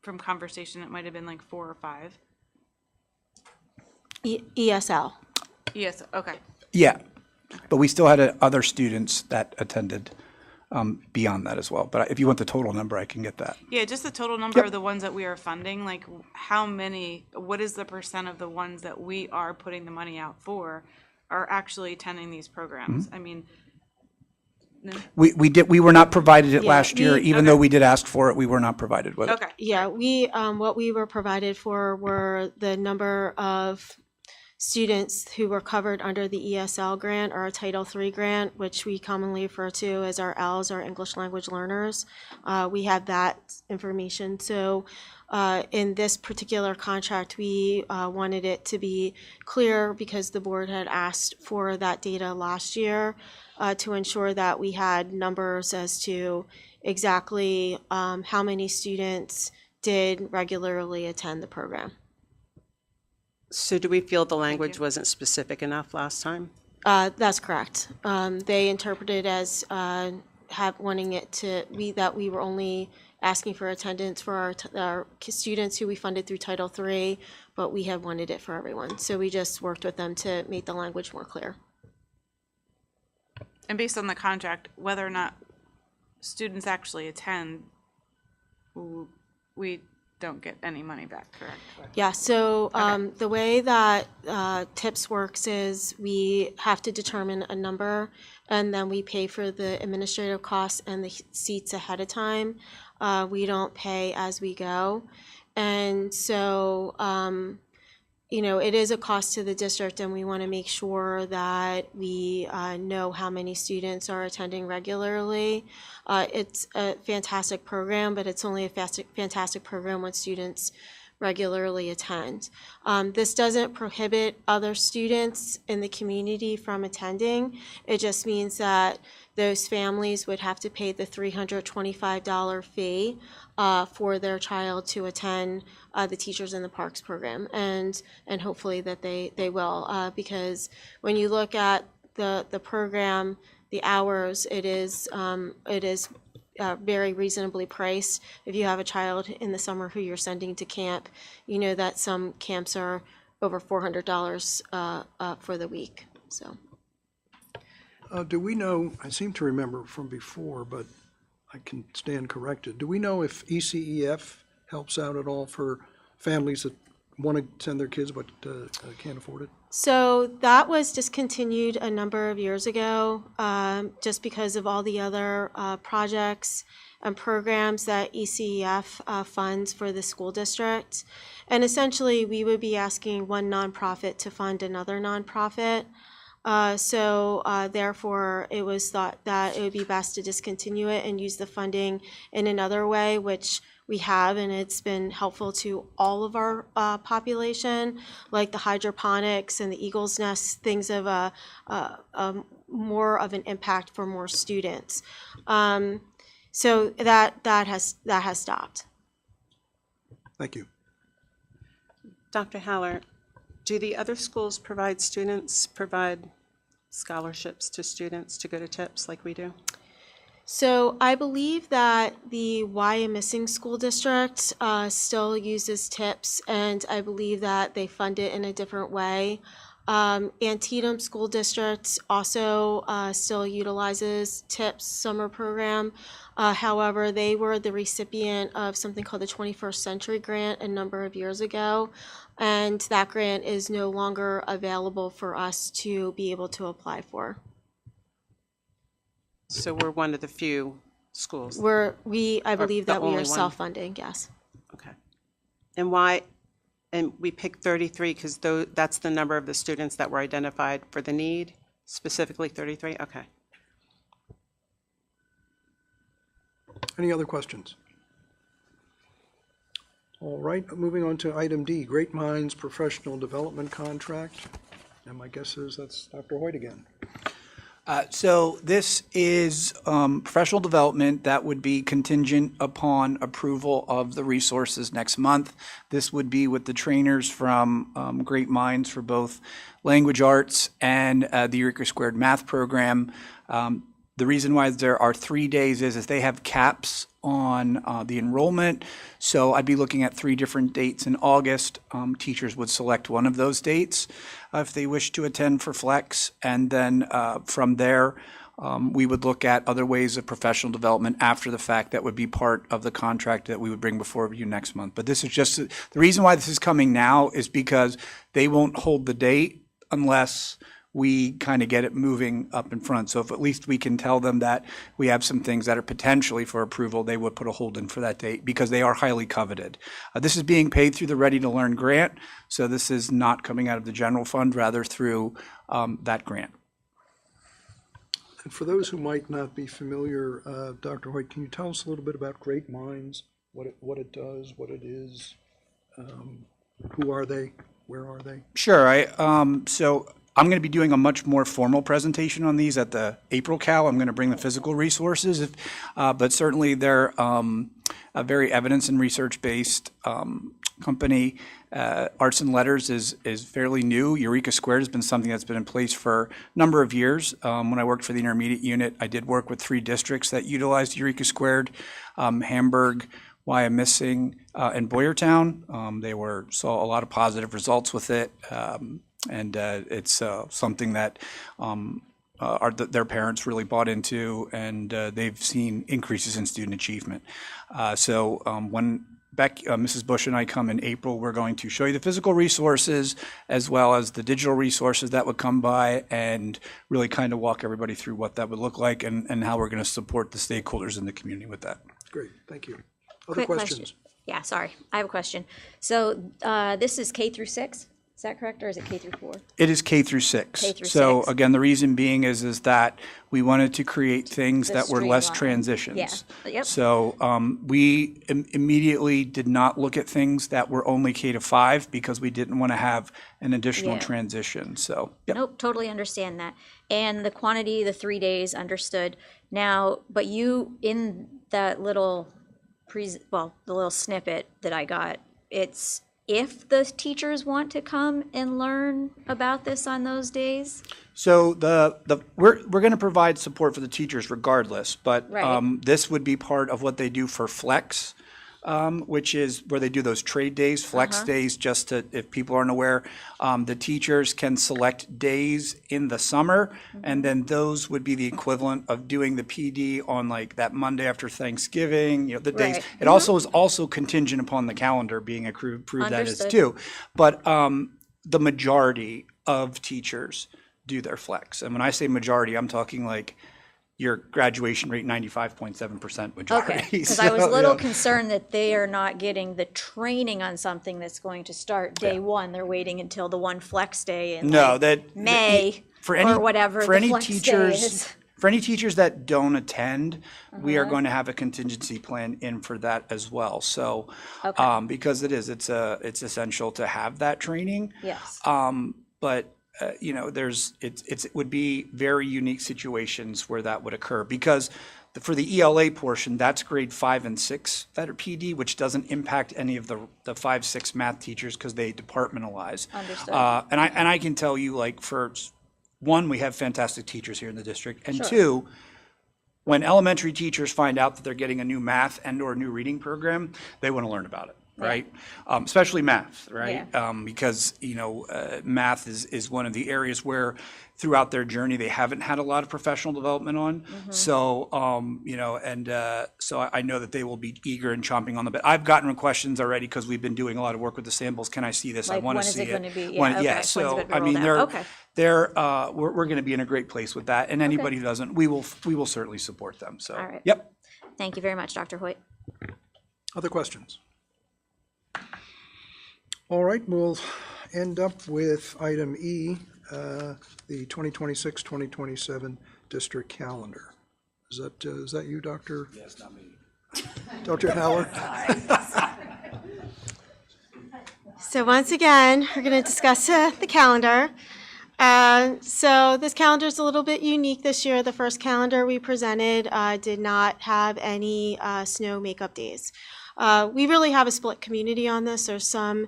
from conversation, it might have been like 4 or 5. ESL. Yes, okay. Yeah, but we still had other students that attended beyond that as well. But if you want the total number, I can get that. Yeah, just the total number of the ones that we are funding, like how many, what is the percent of the ones that we are putting the money out for are actually attending these programs? I mean, no? We were not provided it last year, even though we did ask for it, we were not provided with it. Okay. Yeah, what we were provided for were the number of students who were covered under the ESL grant or a Title III grant, which we commonly refer to as our ELLs, our English language learners. We have that information. So in this particular contract, we wanted it to be clear, because the board had asked for that data last year, to ensure that we had numbers as to exactly how many students did regularly attend the program. So do we feel the language wasn't specific enough last time? That's correct. They interpreted as wanting it to that we were only asking for attendance for our students who we funded through Title III, but we had wanted it for everyone. So we just worked with them to make the language more clear. And based on the contract, whether or not students actually attend, don't get any money back, correct? Yeah, so the way that TIPS works is we have to determine a number, and then we pay for the administrative costs and the seats ahead of time. We don't pay as we go. And so, it is a cost to the district, and we want to make sure that we know how many students are attending regularly. It's a fantastic program, but it's only a fantastic program when students regularly attend. This doesn't prohibit other students in the community from attending. It just means that those families would have to pay the $325 fee for their child to attend the Teachers in the Parks program, and hopefully that they will, because when you look at the program, the hours, it is very reasonably priced. If you have a child in the summer who you're sending to camp, you know that some camps are over $400 for the week. So, do we know, I seem to remember from before, but I can stand corrected. Do we know if ECEF helps out at all for families that want to send their kids but can't afford it? So that was discontinued a number of years ago, just because of all the other projects and programs that ECEF funds for the school district. And essentially, we would be asking one nonprofit to fund another nonprofit. Therefore, it was thought that it would be best to discontinue it and use the funding in another way, which we have, and it's been helpful to all of our population, like the hydroponics and the Eagle's Nest, things of more of an impact for more students. So that has stopped. Thank you. Dr. Haller, do the other schools provide scholarships to students to go to TIPS like we do? So I believe that the Wyomissing School District still uses TIPS, and I believe that they fund it in a different way. Antietam School District also still utilizes TIPS summer program. However, they were the recipient of something called the 21st Century Grant a number of years ago, and that grant is no longer available for us to be able to apply for. So we're one of the few schools. I believe that we only are one? self-funding, yes. Okay. And why? And we picked 33 because that's the number of the students that were identified for the need, specifically 33? Okay. Any other questions? All right, moving on to item D, Great Minds Professional Development Contract. And my guess is that's Dr. Hoyt again. So this is professional development that would be contingent upon approval of the resources next month. This would be with the trainers from Great Minds for both language arts and the Eureka Squared math program. The reason why there are 3 days is they have caps on the enrollment. So I'd be looking at 3 different dates in August. Teachers would select one of those dates if they wish to attend for flex. And then from there, we would look at other ways of professional development after the fact that would be part of the contract that we would bring before you next month. But this is just, the reason why this is coming now is because they won't hold the date unless we kind of get it moving up in front. So if at least we can tell them that we have some things that are potentially for approval, they would put a hold in for that date because they are highly coveted. This is being paid through the Ready to Learn grant. So this is not coming out of the general fund, rather through that grant. And for those who might not be familiar, Dr. Hoyt, can you tell us a little bit about Great Minds, what it does, what it is, who are they, where are they? Sure. So I'm going to be doing a much more formal presentation on these at the April Cal. I'm going to bring the physical resources, but certainly they're a very evidence and research-based company. Arts and Letters is fairly new. Eureka Squared has been something that's been in place for a number of years. When I worked for the intermediate unit, I did work with 3 districts that utilized Eureka Squared, Hamburg, Wyomissing, and Boyertown. They saw a lot of positive results with it. And it's something that their parents really bought into, and they've seen increases in student achievement. So when Mrs. Bush and I come in April, we're going to show you the physical resources as well as the digital resources that would come by and really kind of walk everybody through what that would look like and how we're going to support the stakeholders in the community with that. Great, thank you. Other Quick questions? question. Yeah, sorry, I have a question. So this is K through 6, is that correct, or is it K through 4? It is K through 6. K through So 6. again, the reason being is that we wanted to create things The that were less streamline. transitions. Yeah, yep. So we immediately did not look at things that were only K to 5 because we didn't want to have an additional Yeah. transition. So, yep. Nope, totally understand that. And the quantity, the 3 days, understood. Now, but you, in that little the little snippet that I got, it's if the teachers want to come and learn about this on those days? So we're going to provide support for the teachers regardless, but Right. this would be part of what they do for Flex, which is where they do those trade days, Flex days, just to, if people aren't aware, the teachers can select days in the summer, and then those would be the equivalent of doing the PD on like that Monday after Thanksgiving, the days. Right. It also is also contingent upon the calendar being approved that is Understood. too. But the majority of teachers do their Flex. And when I say majority, I'm talking like your graduation rate, 95.7% majority. Okay, because I was a little yeah. concerned that they are not getting the training on something that's going to start day one. They're waiting until the one flex day in No, like that May for any, or whatever for the any flex day teachers is. for any teachers that don't attend, we Uh-huh. are going to have a contingency plan in for that as well. So Okay. because it's essential to have that training. Yes. But it would be very unique situations where that would occur because for the ELA portion, that's grade 5 and 6 that are PD, which doesn't impact any of the 5, 6 math teachers because they departmentalize. Understood. And I can tell you, like, for one, we have fantastic teachers here in the district, and Sure. two, when elementary teachers find out that they're getting a new math and/or a new reading program, they want to learn about it, right? Especially math, right? Because math is one of the areas where throughout their journey they haven't had a lot of professional development on. Mm-hmm. So so I know that they will be eager and chomping on the bit. I've gotten questions already because we've been doing a lot of work with the samples. Can I see this? I Like, want when to is see it it. gonna be? Yeah, When- okay. yeah. When's it So gonna be I mean, rolled out? we're going to be in a great place with that. And anybody who doesn't, we will certainly support them. So, All right. yep. Thank you very much, Dr. Hoyt. Other questions? All right, we'll end up with item E, the 2026-2027 district calendar. Is that you, Dr.? Yes, not me. Dr. Haller? So once again, we're going to discuss the calendar. So this calendar is a little bit unique this year. The first calendar we presented did not have any snow makeup days. We really have a split community on this. There's some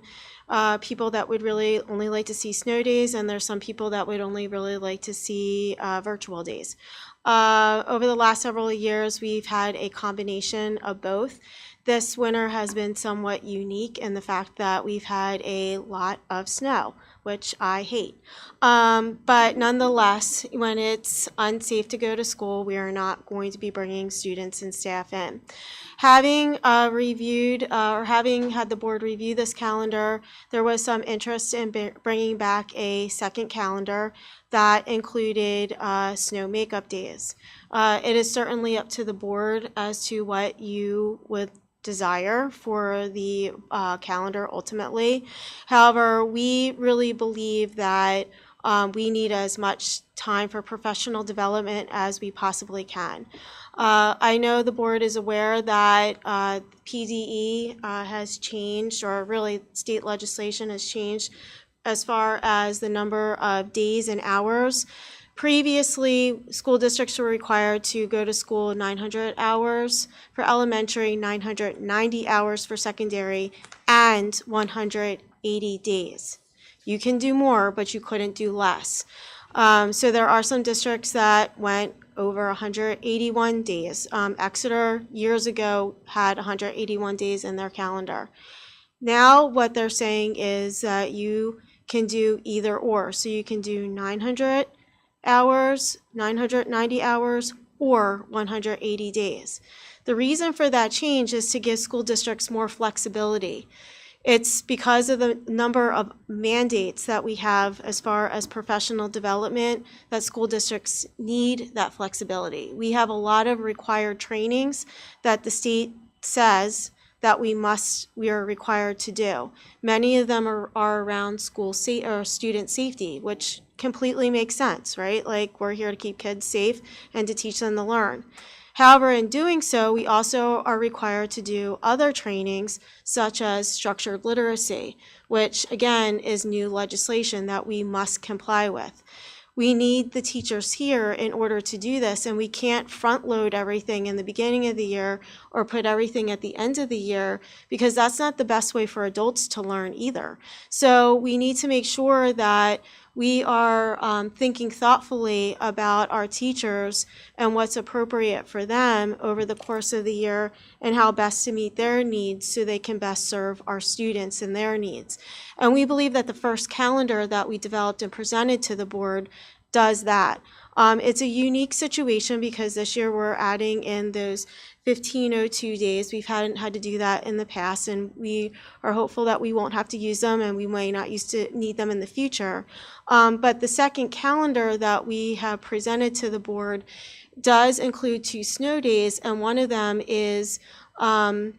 people that would really only like to see snow days, and there's some people that would only really like to see virtual days. Over the last several years, we've had a combination of both. This winter has been somewhat unique in the fact that we've had a lot of snow, which I hate. But nonetheless, when it's unsafe to go to school, we are not going to be bringing students and staff in. Having reviewed or having had the board review this calendar, there was some interest in bringing back a second calendar that included snow makeup days. It is certainly up to the board as to what you would desire for the calendar ultimately. However, we really believe that we need as much time for professional development as we possibly can. I know the board is aware that PDE has changed, or really state legislation has changed as far as the number of days and hours. Previously, school districts were required to go to school 900 hours for elementary, 990 hours for secondary, and 180 days. You can do more, but you couldn't do less. So there are some districts that went over 181 days. Exeter, years ago, had 181 days in their calendar. Now, what they're saying is that you can do either or. So you can do 900 hours, 990 hours, or 180 days. The reason for that change is to give school districts more flexibility. It's because of the number of mandates that we have as far as professional development that school districts need that flexibility. We have a lot of required trainings that the state says that we are required to do. Many of them are around student safety, which completely makes sense, right? Like, we're here to keep kids safe and to teach them to learn. However, in doing so, we also are required to do other trainings, such as structured literacy, which again is new legislation that we must comply with. We need the teachers here in order to do this, and we can't front load everything in the beginning of the year or put everything at the end of the year, because that's not the best way for adults to learn either. So we need to make sure that we are thinking thoughtfully about our teachers and what's appropriate for them over the course of the year and how best to meet their needs so they can best serve our students and their needs. And we believe that the first calendar that we developed and presented to the board does that. It's a unique situation because this year we're adding in those 1502 days. We hadn't had to do that in the past, and we are hopeful that we won't have to use them, and we may not need them in the future. But the second calendar that we have presented to the board does include 2 snow days, and one of them is on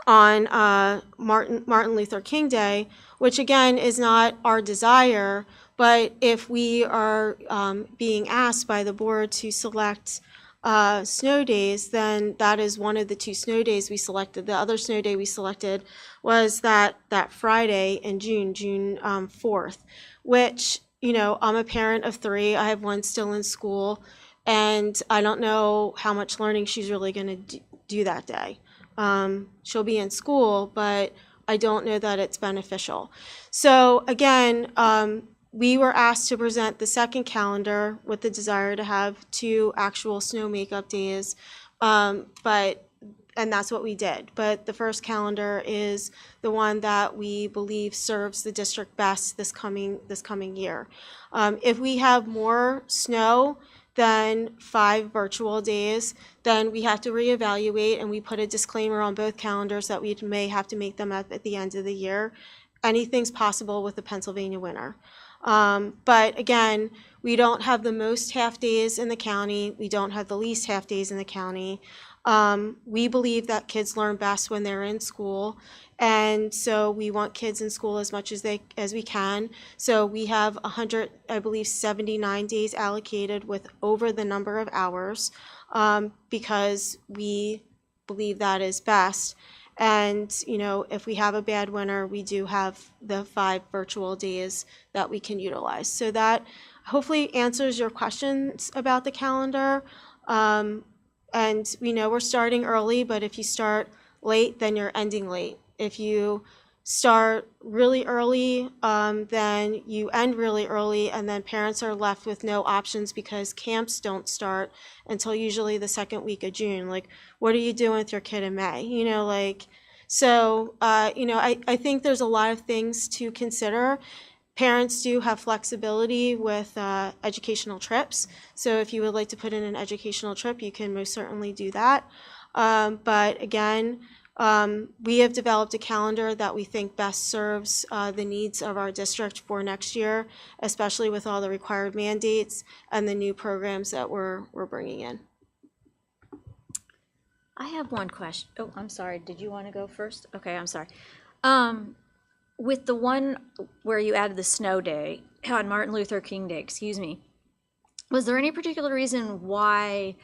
Martin Luther King Day, which again is not our desire, but if we are being asked by the board to select snow days, then that is one of the 2 snow days we selected. The other snow day we selected was that Friday in June 4th, which, you know, I'm a parent of 3. I have one still in school, and I don't know how much learning she's really going to do that day. She'll be in school, but I don't know that it's beneficial. So again, we were asked to present the second calendar with the desire to have 2 actual snow makeup days, and that's what we did. But the first calendar is the one that we believe serves the district best this coming year. If we have more snow than 5 virtual days, then we have to reevaluate, and we put a disclaimer on both calendars that we may have to make them at the end of the year. Anything's possible with the Pennsylvania winter. But again, we don't have the most half days in the county. We don't have the least half days in the county. We believe that kids learn best when they're in school, and so we want kids in school as much as we can. So we have 79 days allocated with over the number of hours, because we believe that is best. And, you know, if we have a bad winter, we do have the 5 virtual days that we can utilize. So that hopefully answers your questions about the calendar. And we know we're starting early, but if you start late, then you're ending late. If you start really early, then you end really early, and then parents are left with no options because camps don't start until usually the second week of June. Like, what are you doing with your kid in May? You know, like, so, you know, I think there's a lot of things to consider. Parents do have flexibility with educational trips. So if you would like to put in an educational trip, you can most certainly do that. But again, we have developed a calendar that we think best serves the needs of our district for next year, especially with all the required mandates and the new programs that we're bringing in. I have one question. Oh, I'm sorry. Did you want to go first? Okay, I'm sorry. With the one where you added the snow day on Martin Luther King Day, excuse me, was there any particular reason why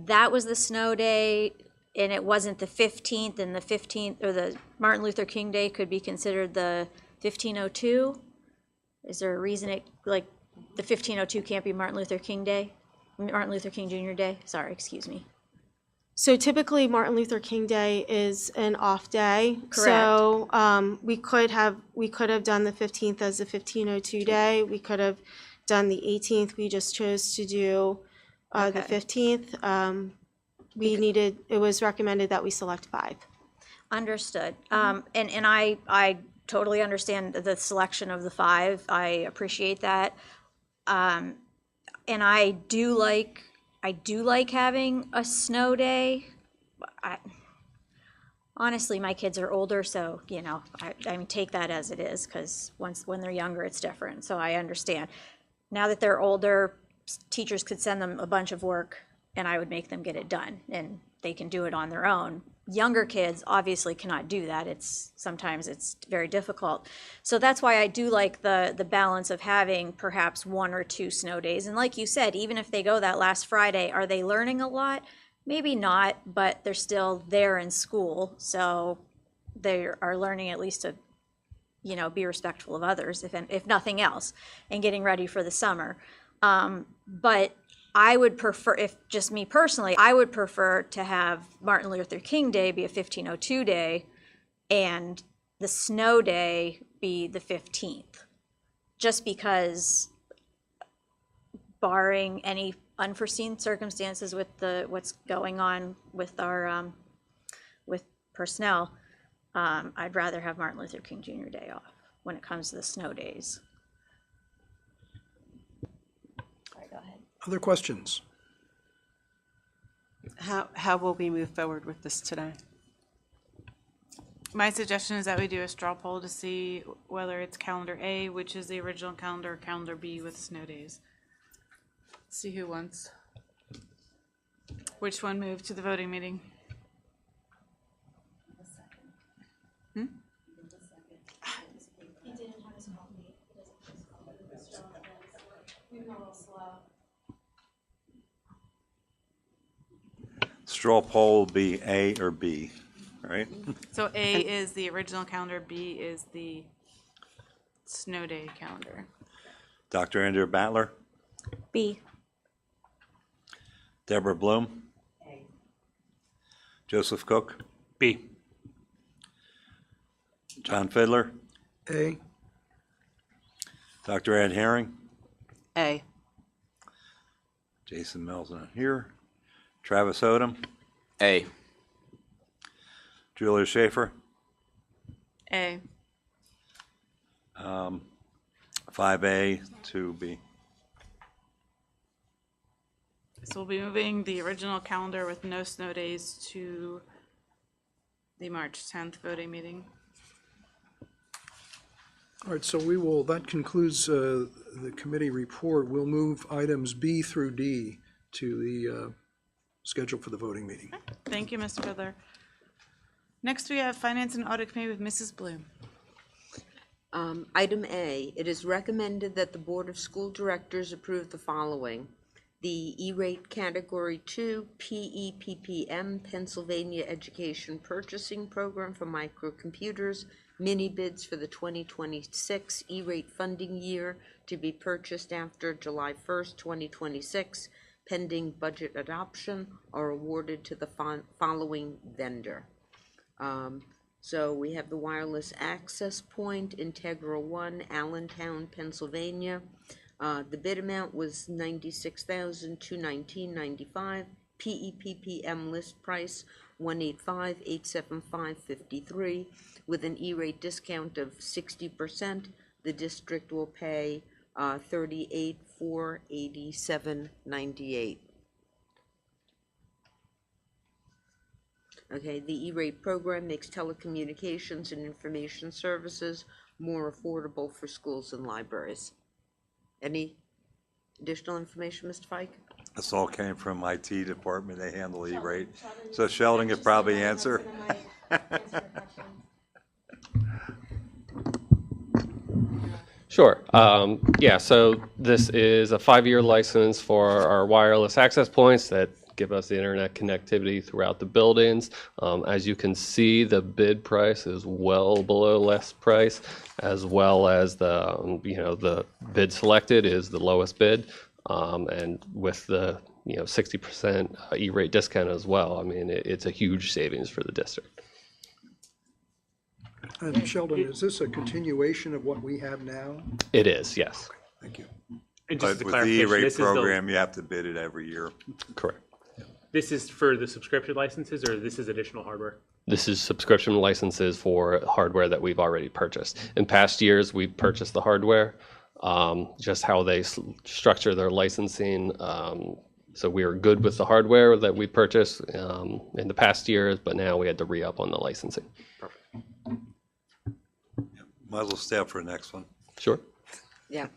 that was the snow day and it wasn't the 15th, and the 15th, or the Martin Luther King Day could be considered the 1502? Is there a reason it, like, the 1502 can't be Martin Luther King Day? Martin Luther King Jr. Day? Sorry, excuse me. So typically Martin Luther King Day is an off day. Correct. So we could have done the 15th as a 1502 day. We could have done the 18th. We just chose to do the 15th. It was recommended that we select 5. Understood. And I totally understand the selection of the 5. I appreciate that. And I do like I do like having a snow day. Honestly, my kids are older, so, you know, I mean, take that as it is, because when they're younger, it's different, so I understand. Now that they're older, teachers could send them a bunch of work, and I would make them get it done, and they can do it on their own. Younger kids obviously cannot do that. Sometimes it's very difficult. So that's why I do like the balance of having perhaps 1 or 2 snow days. And like you said, even if they go that last Friday, are they learning a lot? Maybe not, but they're still there in school. So they are learning at least to, you know, be respectful of others, if nothing else, and getting ready for the summer. But I would prefer, if just me personally, I would prefer to have Martin Luther King Day be a 1502 day and the snow day be the 15th. Just because, barring any unforeseen circumstances with what's going on with our with personnel, I'd rather have Martin Luther King Jr. Day off when it comes to the snow days. Other questions? How will we move forward with this today? My suggestion is that we do a straw poll to see whether it's calendar A, which is the original calendar, or calendar B with snow days. See who wants which one moved to the voting meeting. Straw poll will be A or B, right? So A is the original calendar, B is the snow day calendar. Dr. Andrew Battler, B. Deborah Bloom, A. Joseph Cook, B. John Fiddler, A. Dr. Ed Herring, A. Jason Mills not here, Travis Odom, A. Julia Schaefer, A. 5A to B. So we'll be moving the original calendar with no snow days to the March 10th voting meeting. All right, so that concludes the committee report. We'll move items B through D to the schedule for the voting meeting. Thank you, Mr. Fiddler. Next, we have Finance and Audit Committee with Mrs. Bloom. Item A, it is recommended that the Board of School Directors approve the following. The E-rate Category 2 PEPPM Pennsylvania Education Purchasing Program for Microcomputers mini bids for the 2026 E-rate funding year to be purchased after July 1st, 2026, pending budget adoption, are awarded to the following vendor. So we have the wireless access point, Integra One, Allentown, Pennsylvania. The bid amount was $96,219.95. PEPPM list price $185,875.53. With an E-rate discount of 60%, the district will pay $38,487.98. Okay, the E-rate program makes telecommunications and information services more affordable for schools and libraries. Any additional information, Mr. Fike? This all came from IT department. They handle E-rate. So Sheldon could probably answer. Sure. Yeah, so this is a 5-year license for our wireless access points that give us the internet connectivity throughout the buildings. As you can see, the bid price is well below list price, as well as the bid selected is the lowest bid, and with the 60% E-rate discount as well. I mean, it's a huge savings for the district. And Sheldon, is this a continuation of what we have now? It is, yes. Thank you. But And just a with the clarification, E-rate this is program, you have to bid it every year. Correct. This is for the subscription licenses, or this is additional hardware? This is subscription licenses for hardware that we've already purchased. In past years, we've purchased the hardware. Just how they structure their licensing So we were good with the hardware that we purchased in the past years, but now we had to re-up on the licensing. Might as well stay up for the next one. Sure. Yeah,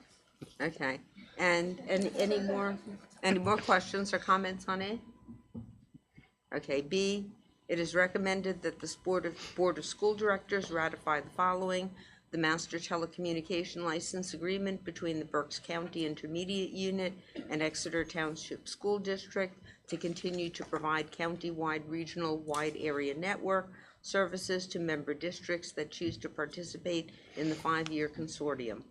okay. And any more questions or comments on A? Okay, B, it is recommended that the Board of School Directors ratify the following: the Master Telecommunication License Agreement between the Berks County Intermediate Unit and Exeter Township School District to continue to provide county-wide, regional, wide area network services to member districts that choose to participate in the 5-year consortium.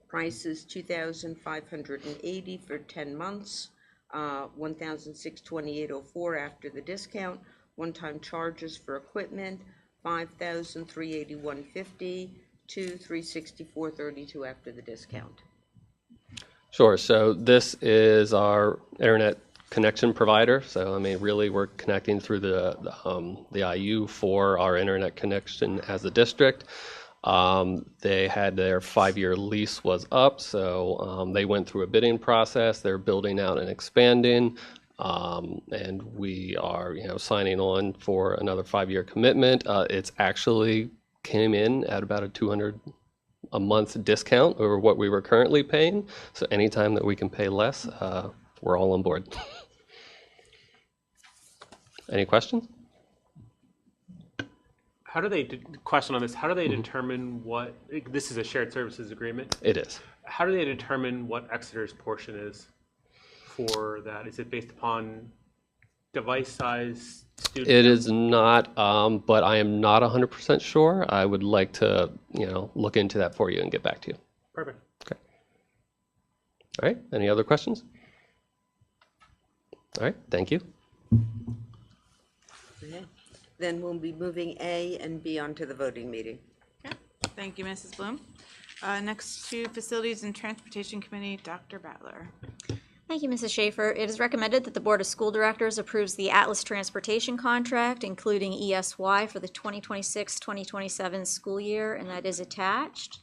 Price is $2,580 for 10 months, $1,628.04 after the discount. One-time charges for equipment, $5,381.50 to $364.32 after the discount. Sure. So this is our internet connection provider. So I mean, really, we're connecting through the IU for our internet connection as a district. They had their 5-year lease was up, so they went through a bidding process. They're building out and expanding, and we are, signing on for another 5-year commitment. It's actually came in at about a $200 a month discount over what we were currently paying. So anytime that we can pay less, we're all on board. Any questions? How do they, question on this, how do they determine what, this is a shared services agreement? It is. How do they determine what Exeter's portion is for that? Is it based upon device size, student? It is not, but I am not 100% sure. I would like to, look into that for you and get back to you. Perfect. Okay. All right. Any other questions? All right. Thank you. Okay. Then we'll be moving A and B onto the voting meeting. Okay. Thank you, Mrs. Bloom. Next to Facilities and Transportation Committee, Dr. Battler. Thank you, Mrs. Schaefer. It is recommended that the Board of School Directors approves the Atlas Transportation Contract, including ESY, for the 2026-2027 school year, and that is attached.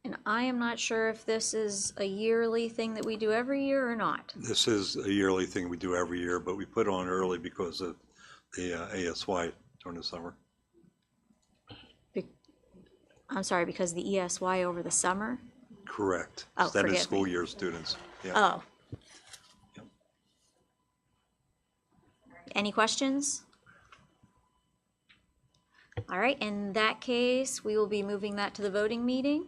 And I am not sure if this is a yearly thing that we do every year or not. This is a yearly thing we do every year, but we put it on early because of the ASY during the summer. I'm sorry, because the ESY over the summer? Correct. Oh, Instead of forgive school me. year students. Yeah. Oh. Yep. Any questions? All right, in that case, we will be moving that to the voting meeting.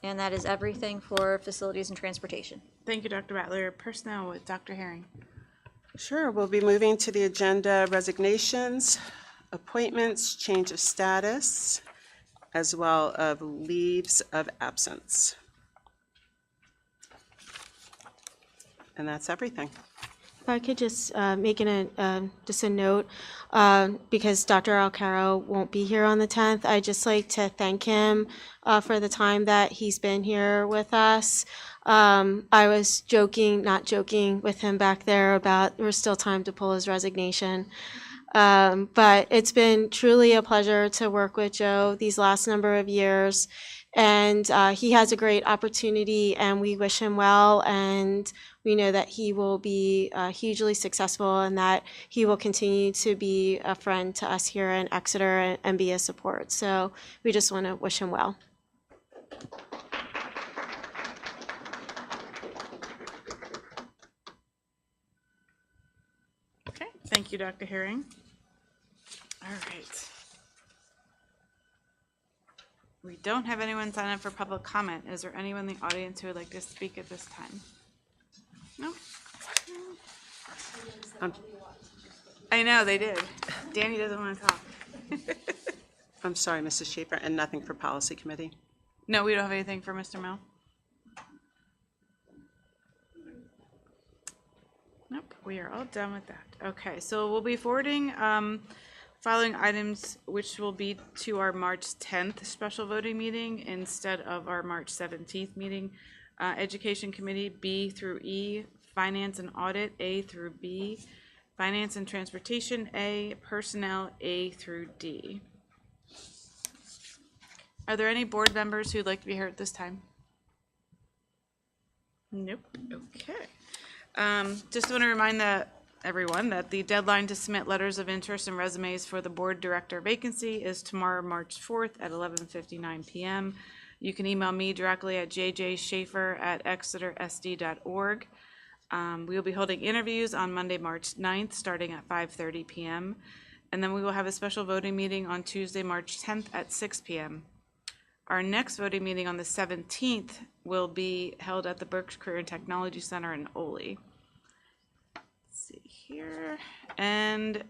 And that is everything for Facilities and Transportation. Thank you, Dr. Battler. Personnel with Dr. Herring. Sure, we'll be moving to the agenda: resignations, appointments, change of status, as well as leaves of absence. And that's everything. If I could just make just a note, because Dr. Alcaro won't be here on the 10th, I'd just like to thank him for the time that he's been here with us. I was not joking with him back there about there's still time to pull his resignation. But it's been truly a pleasure to work with Joe these last number of years. And he has a great opportunity, and we wish him well. And we know that he will be hugely successful, and that he will continue to be a friend to us here in Exeter and be a support. So we just want to wish him well. Okay, thank you, Dr. Herring. All right. We don't have anyone sign up for public comment. Is there anyone in the audience who would like to speak at this time? No? I know, they did. Danny doesn't want to talk. I'm sorry, Mrs. Schaefer, and nothing for Policy Committee? No, we don't have anything for Mr. Mill. Nope, we are all done with that. Okay, so we'll be forwarding following items, which will be to our March 10th special voting meeting instead of our March 17th meeting. Education Committee, B through E, Finance and Audit, A through B, Finance and Transportation, A, Personnel, A through D. Are there any board members who'd like to be here at this time? Nope. Okay. Just want to remind everyone that the deadline to submit letters of interest and resumes for the board director vacancy is tomorrow, March 4th at 11:59 p.m. You can email me directly at jjschaefer@exetersd.org. We will be holding interviews on Monday, March 9th, starting at 5:30 p.m. And then we will have a special voting meeting on Tuesday, March 10th at 6 p.m. Our next voting meeting on the 17th will be held at the Berks Career and Technology Center in Ole. Let's see here. And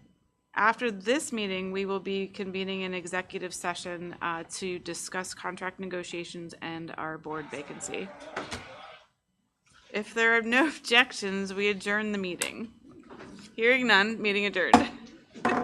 after this meeting, we will be convening an executive session to discuss contract negotiations and our board vacancy. If there are no objections, we adjourn the meeting. Hearing none, meeting adjourned.